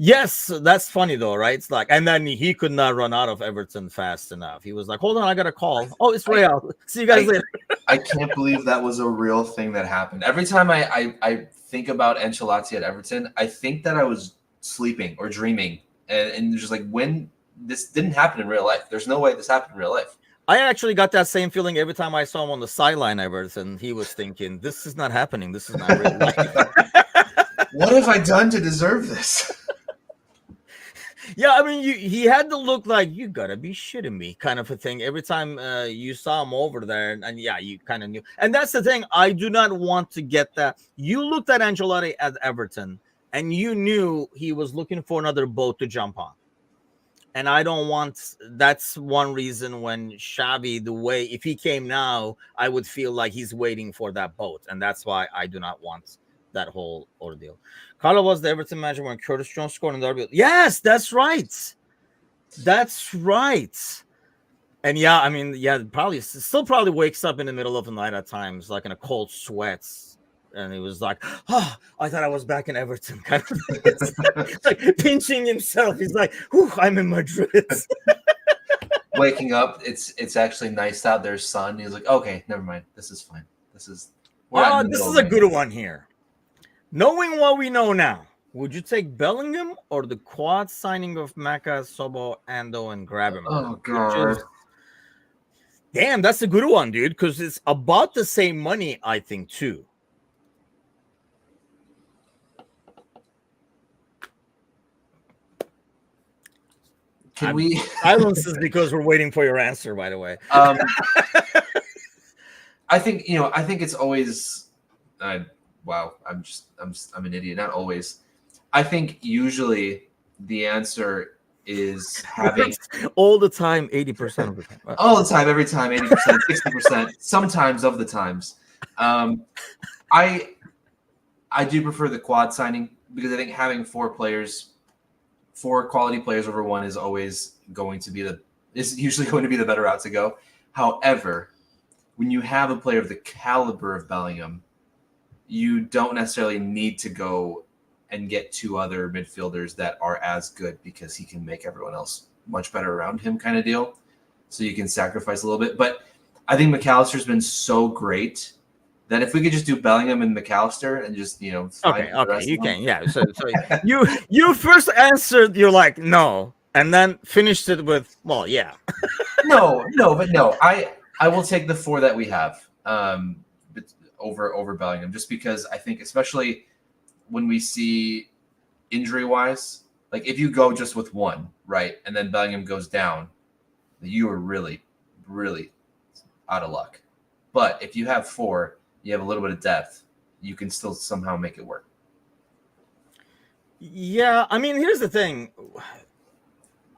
Yes, that's funny though, right? It's like, and then he could not run out of Everton fast enough. He was like, "Hold on, I got a call. Oh, it's Real. See you guys later." I can't believe that was a real thing that happened. Every time I think about Ancelotti at Everton, I think that I was sleeping or dreaming, and just like, when this didn't happen in real life. There's no way this happened in real life. I actually got that same feeling every time I saw him on the sideline at Everton. He was thinking, "This is not happening. This is not real life." What have I done to deserve this? Yeah, I mean, he had to look like, you gotta be shitting me, kind of a thing. Every time you saw him over there, and yeah, you kind of knew. And that's the thing. I do not want to get that. You looked at Ancelotti at Everton, and you knew he was looking for another boat to jump on. And I don't want. That's one reason when Xavi, if he came now, I would feel like he's waiting for that boat, and that's why I do not want that whole ordeal. Carlo was the Everton manager when Curtis Jones scored in the derby. Yes, that's right. That's right. And yeah, I mean, yeah, probably wakes up in the middle of the night at times, like in a cold sweat. And he was like, "Oh, I thought I was back in Everton." Kind of like pinching himself. He's like, "Whew, I'm in Madrid." Waking up, it's actually nice out. There's sun. He's like, "Okay, never mind. This is fine. This is a good one here." Knowing what we know now, would you take Bellingham or the quad signing of Maka, Sobo, Ando, and grab him? Oh, God. Damn, that's a good one, dude, because it's about the same money, I think, too. Can we? Silence is because we're waiting for your answer, by the way. I think I think it's always. Wow, I'm an idiot. Not always. I think usually the answer is having all the time, 80% of the time. all the time, every time, 80%, 60%, sometimes of the times. I do prefer the quad signing because I think having four quality players over one is usually going to be the better route to go. However, when you have a player of the caliber of Bellingham, you don't necessarily need to go and get two other midfielders that are as good because he can make everyone else much better around him, kind of deal. So you can sacrifice a little bit. But I think McAllister's been so great that if we could just do Bellingham and McAllister and just, okay, you can, yeah. So you first answered, you're like, no, and then finished it with, well, yeah. No. I will take the four that we have over Bellingham, just because I think, especially when we see injury-wise, like if you go just with one, right, and then Bellingham goes down, you are really, really out of luck. But if you have four, you have a little bit of depth, you can still somehow make it work. Yeah, I mean, here's the thing.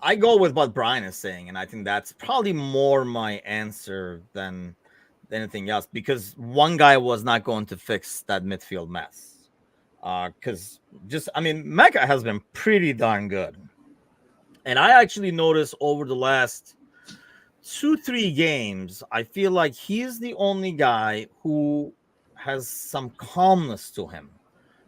I go with what Brian is saying, and I think that's probably more my answer than anything else, because one guy was not going to fix that midfield mess. Because Mecca has been pretty darn good. And I actually noticed over the last 2-3 games, I feel like he's the only guy who has some calmness to him.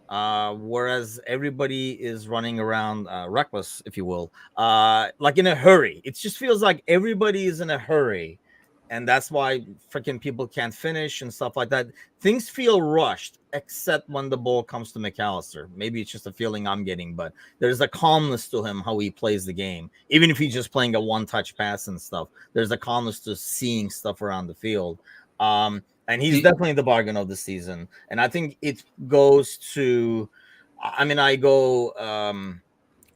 Whereas everybody is running around reckless, if you will, like in a hurry. It just feels like everybody is in a hurry. And that's why freaking people can't finish and stuff like that. Things feel rushed, except when the ball comes to McAllister. Maybe it's just a feeling I'm getting, but there's a calmness to him, how he plays the game. Even if he's just playing a one-touch pass and stuff, there's a calmness to seeing stuff around the field. And he's definitely the bargain of the season. And I think it goes to,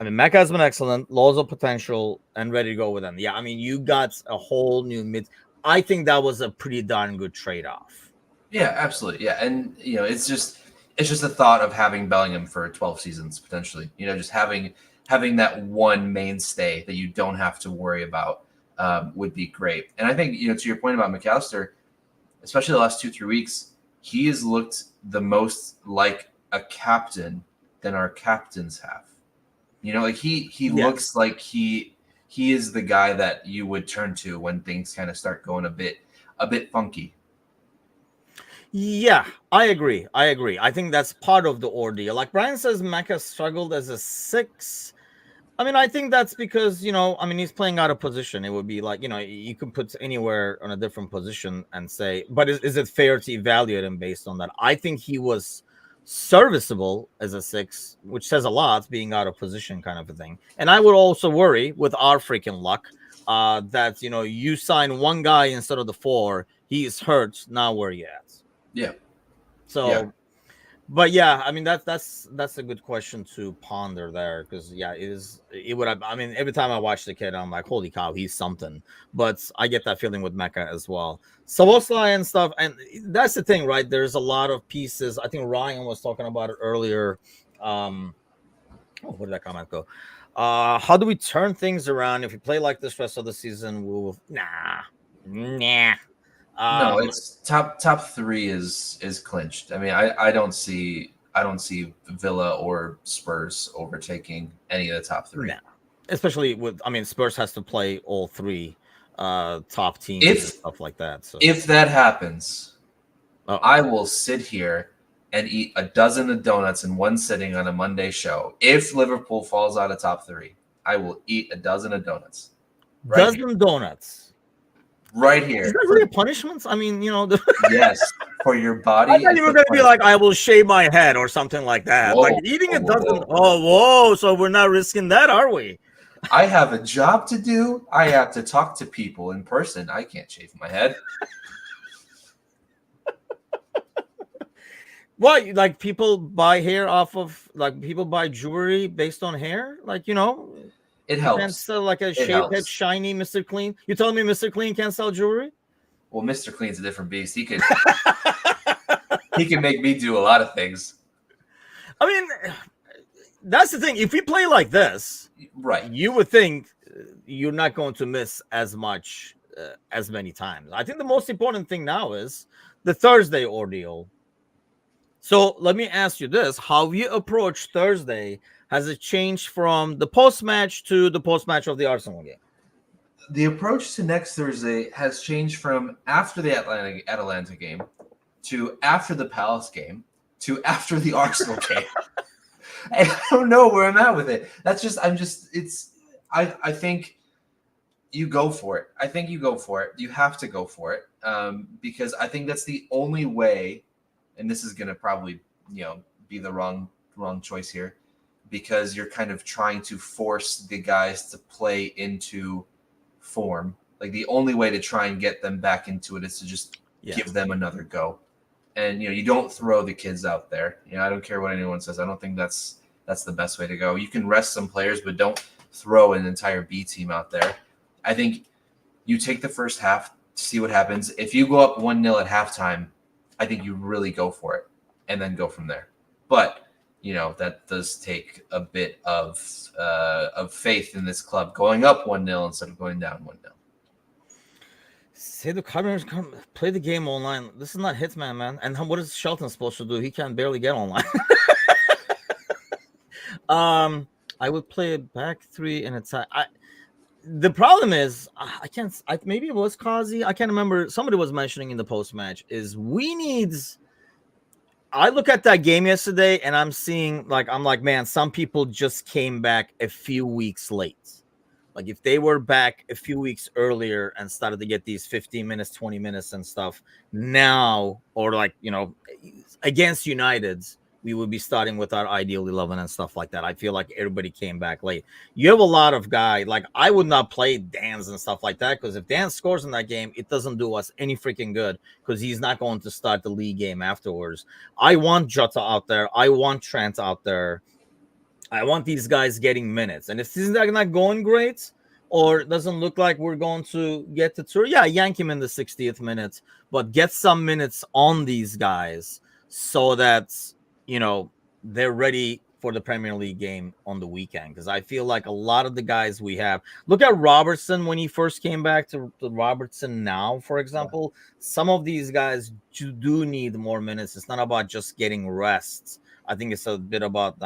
Mecca has been excellent, loads of potential, and ready to go with them. Yeah, you got a whole new mid. I think that was a pretty darn good trade-off. Yeah, absolutely. Yeah, and it's just the thought of having Bellingham for 12 seasons potentially. Just having that one mainstay that you don't have to worry about would be great. And I think to your point about McAllister, especially the last 2-3 weeks, he has looked the most like a captain than our captains have. He yes. looks like he is the guy that you would turn to when things kind of start going a bit funky. Yeah, I agree. I think that's part of the ordeal. Like Brian says, Mecca struggled as a 6. I think that's because, he's playing out of position. It would be like, you could put anywhere on a different position and say, but is it fair to evaluate him based on that? I think he was serviceable as a 6, which says a lot, being out of position kind of a thing. And I would also worry with our freaking luck that, you sign one guy instead of the 4, he is hurt. Now where are you at? Yeah. So, yeah. But yeah, that's a good question to ponder there, because every time I watch the kid, I'm like, holy cow, he's something. But I get that feeling with Mecca as well. Szoboszlai and stuff, and that's the thing, right? There's a lot of pieces. I think Ryan was talking about it earlier. Where did that comment go? How do we turn things around if we play like this rest of the season? Nah. No, it's top 3 is clinched. I don't see Villa or Spurs overtaking any of the top 3. Nah. Especially with, Spurs has to play all 3 top teams and stuff like that. So if that happens, I will sit here and eat a dozen of donuts in one sitting on a Monday show. If Liverpool falls out of top 3, I will eat a dozen of donuts. Donuts. Right here. Is that really a punishment? Yes, for your body. I thought you were going to be like, I will shave my head or something like that. Whoa, like eating a dozen. Oh, whoa. So we're not risking that, are we? I have a job to do. I have to talk to people in person. I can't shave my head. What, like people buy hair off of, like people buy jewelry based on hair? Like, It you can't helps. sell like a It shaved head helps. shiny Mr. Clean. You telling me Mr. Clean can't sell jewelry? Well, Mr. Clean's a different beast. He can make me do a lot of things. I mean, that's the thing. If we play like this, Right. you would think you're not going to miss as much, as many times. I think the most important thing now is the Thursday ordeal. So let me ask you this: how you approach Thursday, has it changed from the post match to the post match of the Arsenal game? The approach to next Thursday has changed from after the Atlanta game to after the Palace game to after the Arsenal game. And I don't know where I'm at with it. I think you go for it. I think you go for it. You have to go for it, because I think that's the only way. And this is going to probably, be the wrong choice here, because you're kind of trying to force the guys to play into form. Like the only way to try and get them back into it is to just give them another go. And you don't throw the kids out there. I don't care what anyone says. I don't think that's the best way to go. You can rest some players, but don't throw an entire B team out there. I think you take the first half to see what happens. If you go up 1-0 at halftime, I think you really go for it and then go from there. But that does take a bit of faith in this club, going up 1-0 instead of going down 1-0. Say the Cardinals come play the game online. This is not Hitman, man. And what is Shelton supposed to do? He can barely get online. I would play a back three and attack. The problem is I can't. Maybe it was Kazi. I can't remember. Somebody was mentioning in the post match is we need. I look at that game yesterday and I'm seeing I'm like, man, some people just came back a few weeks late. Like if they were back a few weeks earlier and started to get these 15 minutes, 20 minutes and stuff now, or against United's, we would be starting with our ideal 11 and stuff like that. I feel like everybody came back late. You have a lot of guys, like I would not play Dan's and stuff like that, because if Dan scores in that game, it doesn't do us any freaking good, because he's not going to start the league game afterwards. I want Jota out there. I want Trent out there. I want these guys getting minutes. And if this is not going great, or it doesn't look like we're going to get the tour, yank him in the 60th minute, but get some minutes on these guys so that, they're ready for the Premier League game on the weekend. Because I feel like a lot of the guys we have, look at Robertson when he first came back to Robertson now, for example. Some of these guys do need more minutes. It's not about just getting rest. I think it's a bit about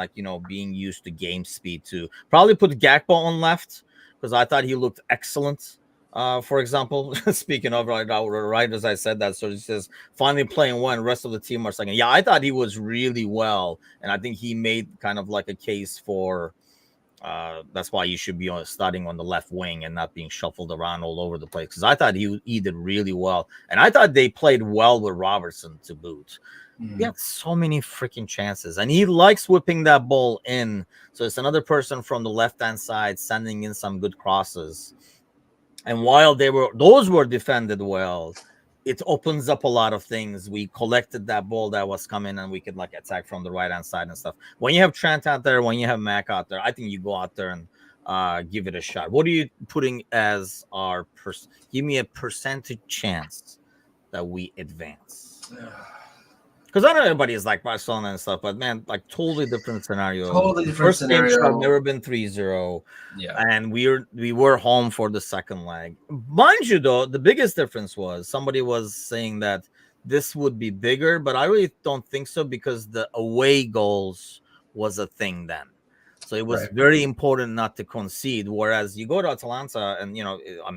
being used to game speed too. Probably put Gakpo on left, because I thought he looked excellent. For example, speaking of right as I said that, so he says finally playing one, rest of the team are second. Yeah, I thought he was really well, and I think he made kind of like a case for that's why you should be starting on the left wing and not being shuffled around all over the place. Because I thought he did really well, and I thought they played well with Robertson to boot. He had so many freaking chances, and he likes whipping that ball in. So it's another person from the left-hand side sending in some good crosses. And while those were defended well, it opens up a lot of things. We collected that ball that was coming, and we could attack from the right-hand side and stuff. When you have Trent out there, when you have Mac out there, I think you go out there and give it a shot. What are you putting as our give me a percentage chance that we advance? Because I know everybody is like Barcelona and stuff, but man, totally different scenario. Totally different First scenario. game should have never been 3-0. Yeah. And we were home for the second leg. Mind you, though, the biggest difference was somebody was saying that this would be bigger, but I really don't think so, because the away goals was a thing then. So it was very important not to concede. Whereas you go to Atalanta and,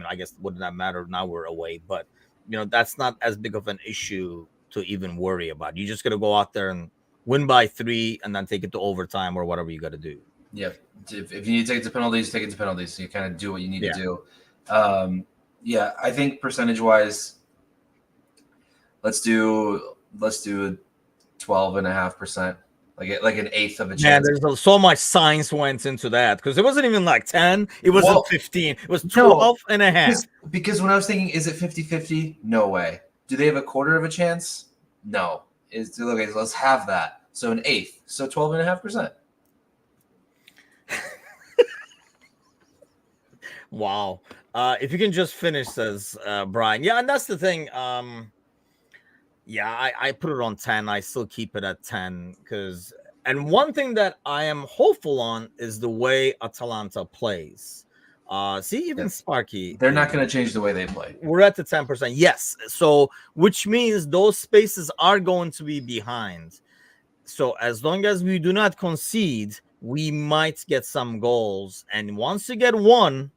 I guess wouldn't that matter? Now we're away, but, that's not as big of an issue to even worry about. You just got to go out there and win by 3 and then take it to overtime or whatever you got to do. Yeah. If you need to take it to penalties, take it to penalties. So you kind of do what you need to do. I think percentage-wise, let's do 12.5%. like an eighth of a Man, chance. there's so much science went into that because it wasn't even like 10. It wasn't Well, 15. It was no, 12 and a half. because when I was thinking, is it 50-50? No way. Do they have a quarter of a chance? No. Okay, so let's have that. So an eighth. So 12.5%. Wow. If you can just finish, says Brian. Yeah, and that's the thing. Yeah, I put it on 10. I still keep it at 10 because, and one thing that I am hopeful on is the way Atalanta plays. See, even Sparky, they're not going to change the way they play. We're at the 10%. Yes. So, which means those spaces are going to be behind. So, as long as we do not concede, we might get some goals. And once you get one,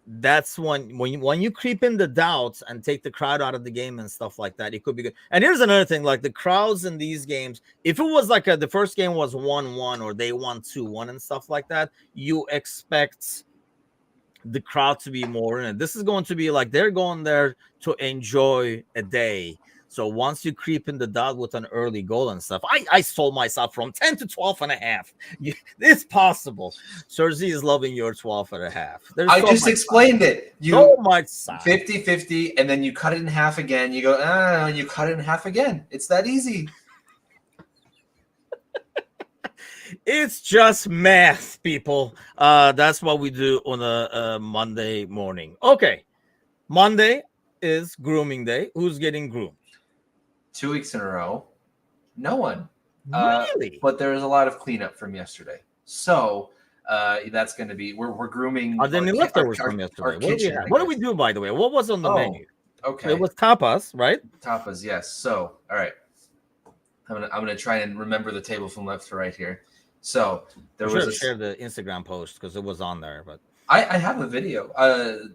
that's when you creep in the doubts and take the crowd out of the game and stuff like that, it could be good. And here's another thing, like the crowds in these games, if it was like the first game was 1-1 or they won 2-1 and stuff like that, you expect the crowd to be more in it. This is going to be like they're going there to enjoy a day. So once you creep in the dot with an early goal and stuff, I sold myself from 10 to 12 and a half. It's possible. Sergi is loving your 12 and a half. I just explained it. You so much 50-50, and then you cut it in half again. You go, you cut it in half again. It's that easy. It's just math, people. That's what we do on a Monday morning. Okay. Monday is grooming day. Who's getting groomed? 2 weeks in a row. No one. Really? But there was a lot of cleanup from yesterday. So that's going to be, we're grooming. Are there any leftovers from yesterday? What did we do, by the way? What was on the menu? Okay. It was tapas, right? Tapas, yes. So, all right. I'm gonna try and remember the table from left to right here. So there was share the Instagram post because it was on there, but I have a video.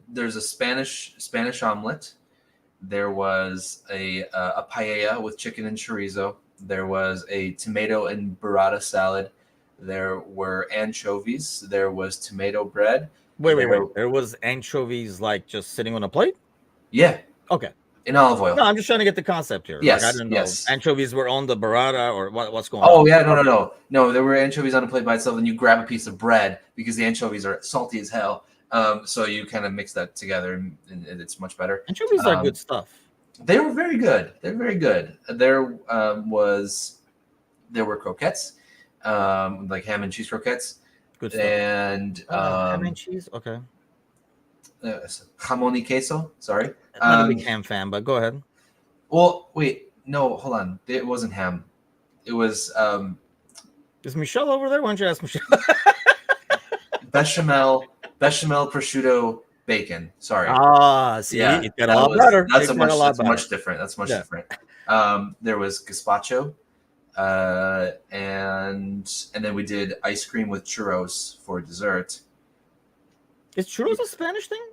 There's a Spanish omelet. There was a paella with chicken and chorizo. There was a tomato and burrata salad. There were anchovies. There was tomato bread. Wait. There was anchovies like just sitting on a plate? Yeah. Okay. In olive oil. No, I'm just trying to get the concept here. Yes. Like, I don't know. Yes. Anchovies were on the burrata or what's going on? Oh, yeah. No. There were anchovies on a plate by itself, and you grab a piece of bread because the anchovies are salty as hell. So you kind of mix that together, and it's much better. Anchovies are good stuff. They were very good. They're very good. There were croquettes, like ham and cheese croquettes. Good stuff. And ham and cheese. Okay. Jamon y queso. Sorry. I'm not a big ham fan, but go ahead. Well, wait. No, hold on. It wasn't ham. It was. Is Michelle over there? Why don't you ask Michelle? Bechamel prosciutto bacon. Sorry. See, it got a lot better. That's much different. That's much different. There was gazpacho, and then we did ice cream with churros for dessert. Is churros a Spanish thing?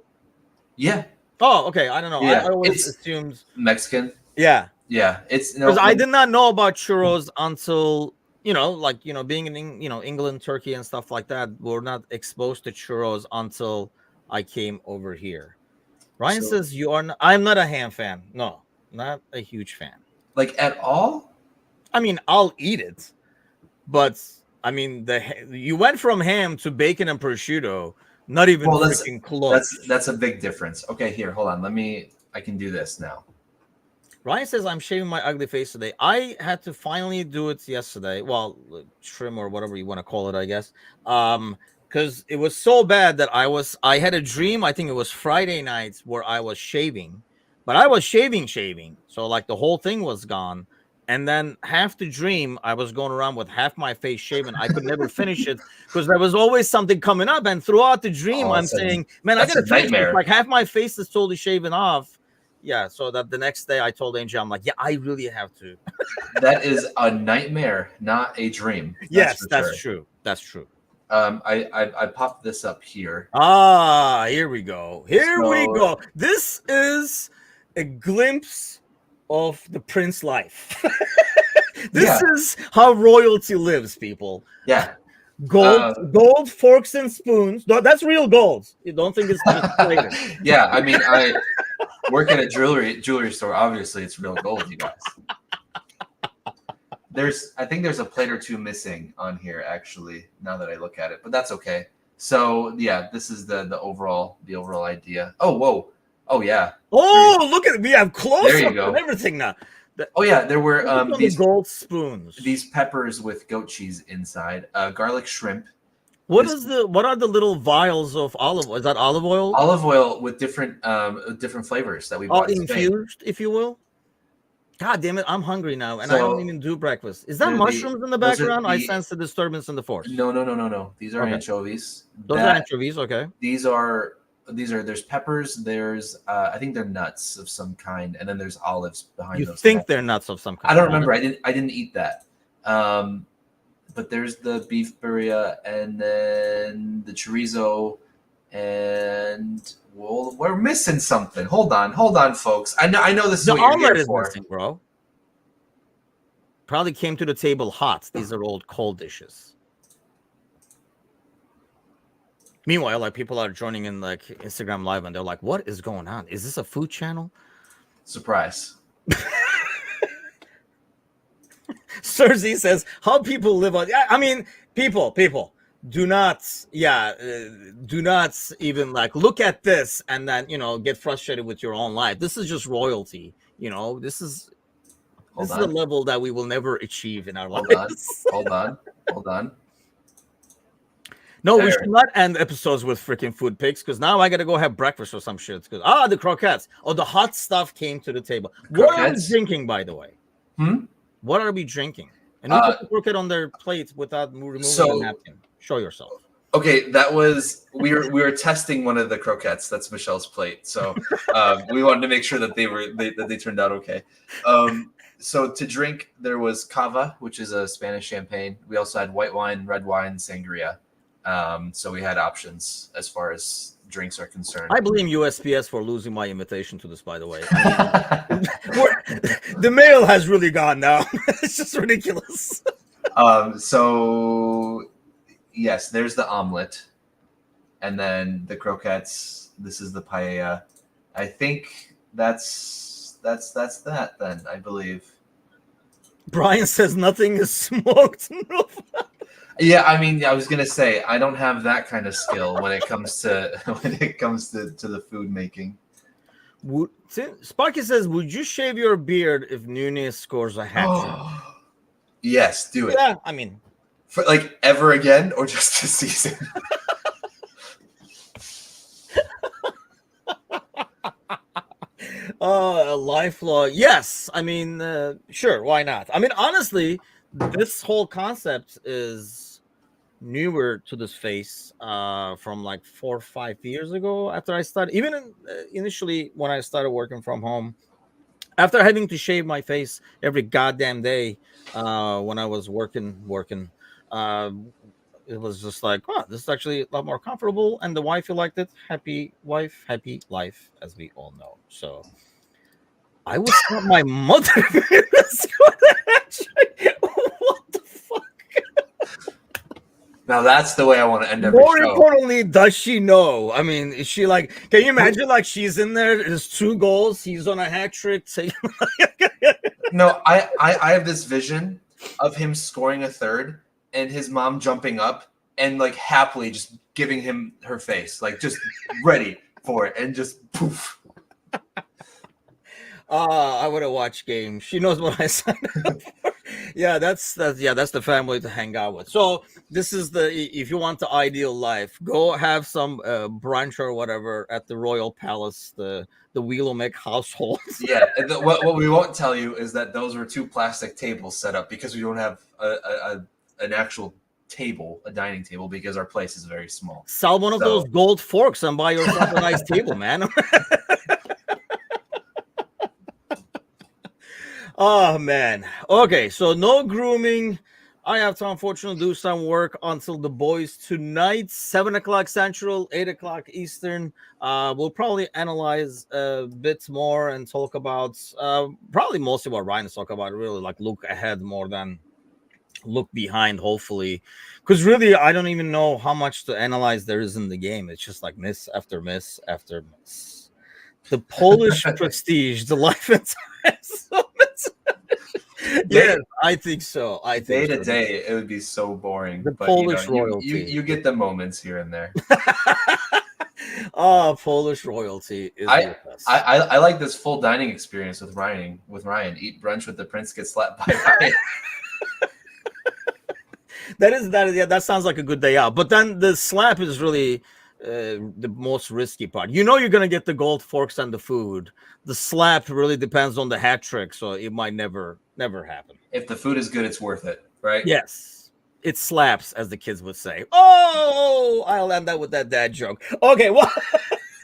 Yeah. Oh, okay. I don't know. Yeah. I always assumed Mexican. Yeah. Yeah. It's because I did not know about churros until being in England, Turkey, and stuff like that. We're not exposed to churros until I came over here. Ryan says you are. I'm not a ham fan. No, not a huge fan. Like at all? I mean, I'll eat it, but I mean, you went from ham to bacon and prosciutto. Not even freaking close. That's a big difference. Okay, here, hold on. I can do this now. Ryan says I'm shaving my ugly face today. I had to finally do it yesterday. Well, trim or whatever you want to call it, I guess. Because it was so bad that I had a dream. I think it was Friday night where I was shaving, but I was shaving. So like the whole thing was gone. And then half the dream, I was going around with half my face shaven. I could never finish it because there was always something coming up. And throughout the dream, I'm saying, man, I got to finish it. Like half my face is totally shaven off. Yeah, so that the next day I told Angel, I'm like, yeah, I really have to. That is a nightmare, not a dream. That's true. That's true. I popped this up here. Here we go. We go. This is a glimpse of the Prince life. This is how royalty lives, people. Yeah. Gold forks and spoons. No, that's real gold. You don't think it's just plated. Yeah, I mean, I work at a jewelry store. Obviously, it's real gold, you guys. I think there's a plate or two missing on here actually. Now that I look at it, but that's okay. So yeah, this is the overall idea. Oh whoa, oh yeah. Oh, look at we have close There you up go. and everything now. Oh yeah, there were these gold spoons. These peppers with goat cheese inside, garlic shrimp. What are the little vials of olive oil? Is that olive oil? Olive oil with different flavors that we bought in Spain. Infused, if you will. God damn it, I'm hungry now, and I don't even do breakfast. Is that mushrooms in the background? I sense the disturbance in the force. No. These are anchovies. Those are anchovies, okay. These are there's peppers, there's I think they're nuts of some kind, and then there's olives behind those. You think they're nuts of some kind? I don't remember. I didn't eat that. But there's the beef birria, and then the chorizo, and well, we're missing something. Hold on, folks. I know this is what you're here for. Missing, bro. Probably came to the table hot. These are old cold dishes. Meanwhile, like people are joining in like Instagram Live, and they're like, "What is going on? Is this a food channel?" Surprise. Cersei says, "How people live on." I mean, people, do not even like look at this and then get frustrated with your own life. This is just royalty. This is a level that we will never achieve in our lives. Hold on. No, we should not end episodes with freaking food pics, because now I gotta go have breakfast or some shit. Because the croquettes. Oh, the hot stuff came to the table. What are we drinking, by the way? What are we drinking? And who put the croquette on their plate without removing a napkin? Show yourself. Okay, that was we were testing one of the croquettes. That's Michelle's plate. So we wanted to make sure that they turned out okay. So to drink, there was cava, which is a Spanish champagne. We also had white wine, red wine, sangria. So we had options as far as drinks are concerned. I blame USPS for losing my invitation to this, by the way. The mail has really gone now. It's just ridiculous. So yes, there's the omelet, and then the croquettes. This is the paella. I think that's that then, I believe. Brian says nothing is smoked. Yeah, I mean, I was gonna say I don't have that kind of skill when it comes to the food making. Sparky says, "Would you shave your beard if Nunez scores a hat trick?" Yes, do it. Yeah, I mean, for like ever again or just this season. Lifelong. Yes, I mean, sure, why not? I mean, honestly, this whole concept is newer to this face from like 4 or 5 years ago after I started, even initially when I started working from home, after having to shave my face every goddamn day when I was working it was just like, oh, this is actually a lot more comfortable, and the wife liked it. Happy wife, happy life, as we all know. So I was not my mother. What the fuck? Now that's the way I want to end every More show. importantly, does she know? I mean, is she like? Can you imagine? Like she's in there. There's 2 goals. He's on a hat trick. No, I have this vision of him scoring a third and his mom jumping up and like happily just giving him her face, like just ready for it, and just poof. I would have watched games. She knows what I signed up for. Yeah, that's the family to hang out with. So this is if you want the ideal life, go have some brunch or whatever at the Royal Palace, the Wheelomick household. Yeah, and what we won't tell you is that those were 2 plastic tables set up because we don't have an actual table, a dining table, because our place is very small. Sell one of those gold forks and buy yourself a nice table, man. Oh man. Okay, so no grooming. I have to unfortunately do some work until the boys tonight, 7:00 Central, 8:00 Eastern. We'll probably analyze a bit more and talk about probably mostly what Ryan is talking about, really like look ahead more than look behind, hopefully. Because really, I don't even know how much to analyze there is in the game. It's just like miss after miss after miss. The Polish prestige, the life and times. Yes, I think so. I Day think to so. day, it would be so boring. The But Polish you royalty. you get the moments here and there. Oh, Polish royalty is I, with us. I like this full dining experience with Ryan. With Ryan, eat brunch with the prince, get slapped by Ryan. Yeah, that sounds like a good day out. But then the slap is really the most risky part. You know, you're gonna get the gold forks and the food. The slap really depends on the hat trick, so it might never happen. If the food is good, it's worth it, right? Yes, it slaps, as the kids would say. Oh, I'll end that with that dad joke. Okay, well,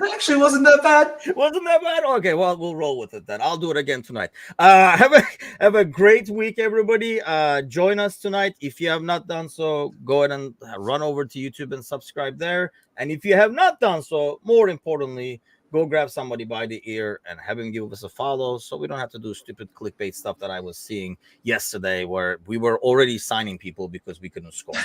It actually wasn't that bad. wasn't that bad? Okay, well, we'll roll with it then. I'll do it again tonight. Have a great week, everybody. Join us tonight. If you have not done so, go ahead and run over to YouTube and subscribe there. And if you have not done so, more importantly, go grab somebody by the ear and have him give us a follow, so we don't have to do stupid clickbait stuff that I was seeing yesterday, where we were already signing people because we couldn't score.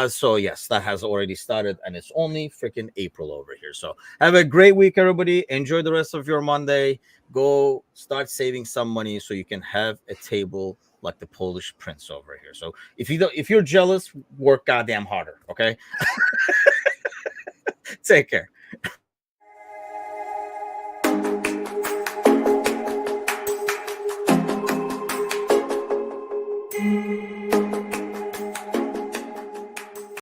So yes, that has already started, and it's only freaking April over here. So have a great week, everybody. Enjoy the rest of your Monday. Go start saving some money so you can have a table like the Polish prince over here. So if you're jealous, work goddamn harder. Okay. Take care.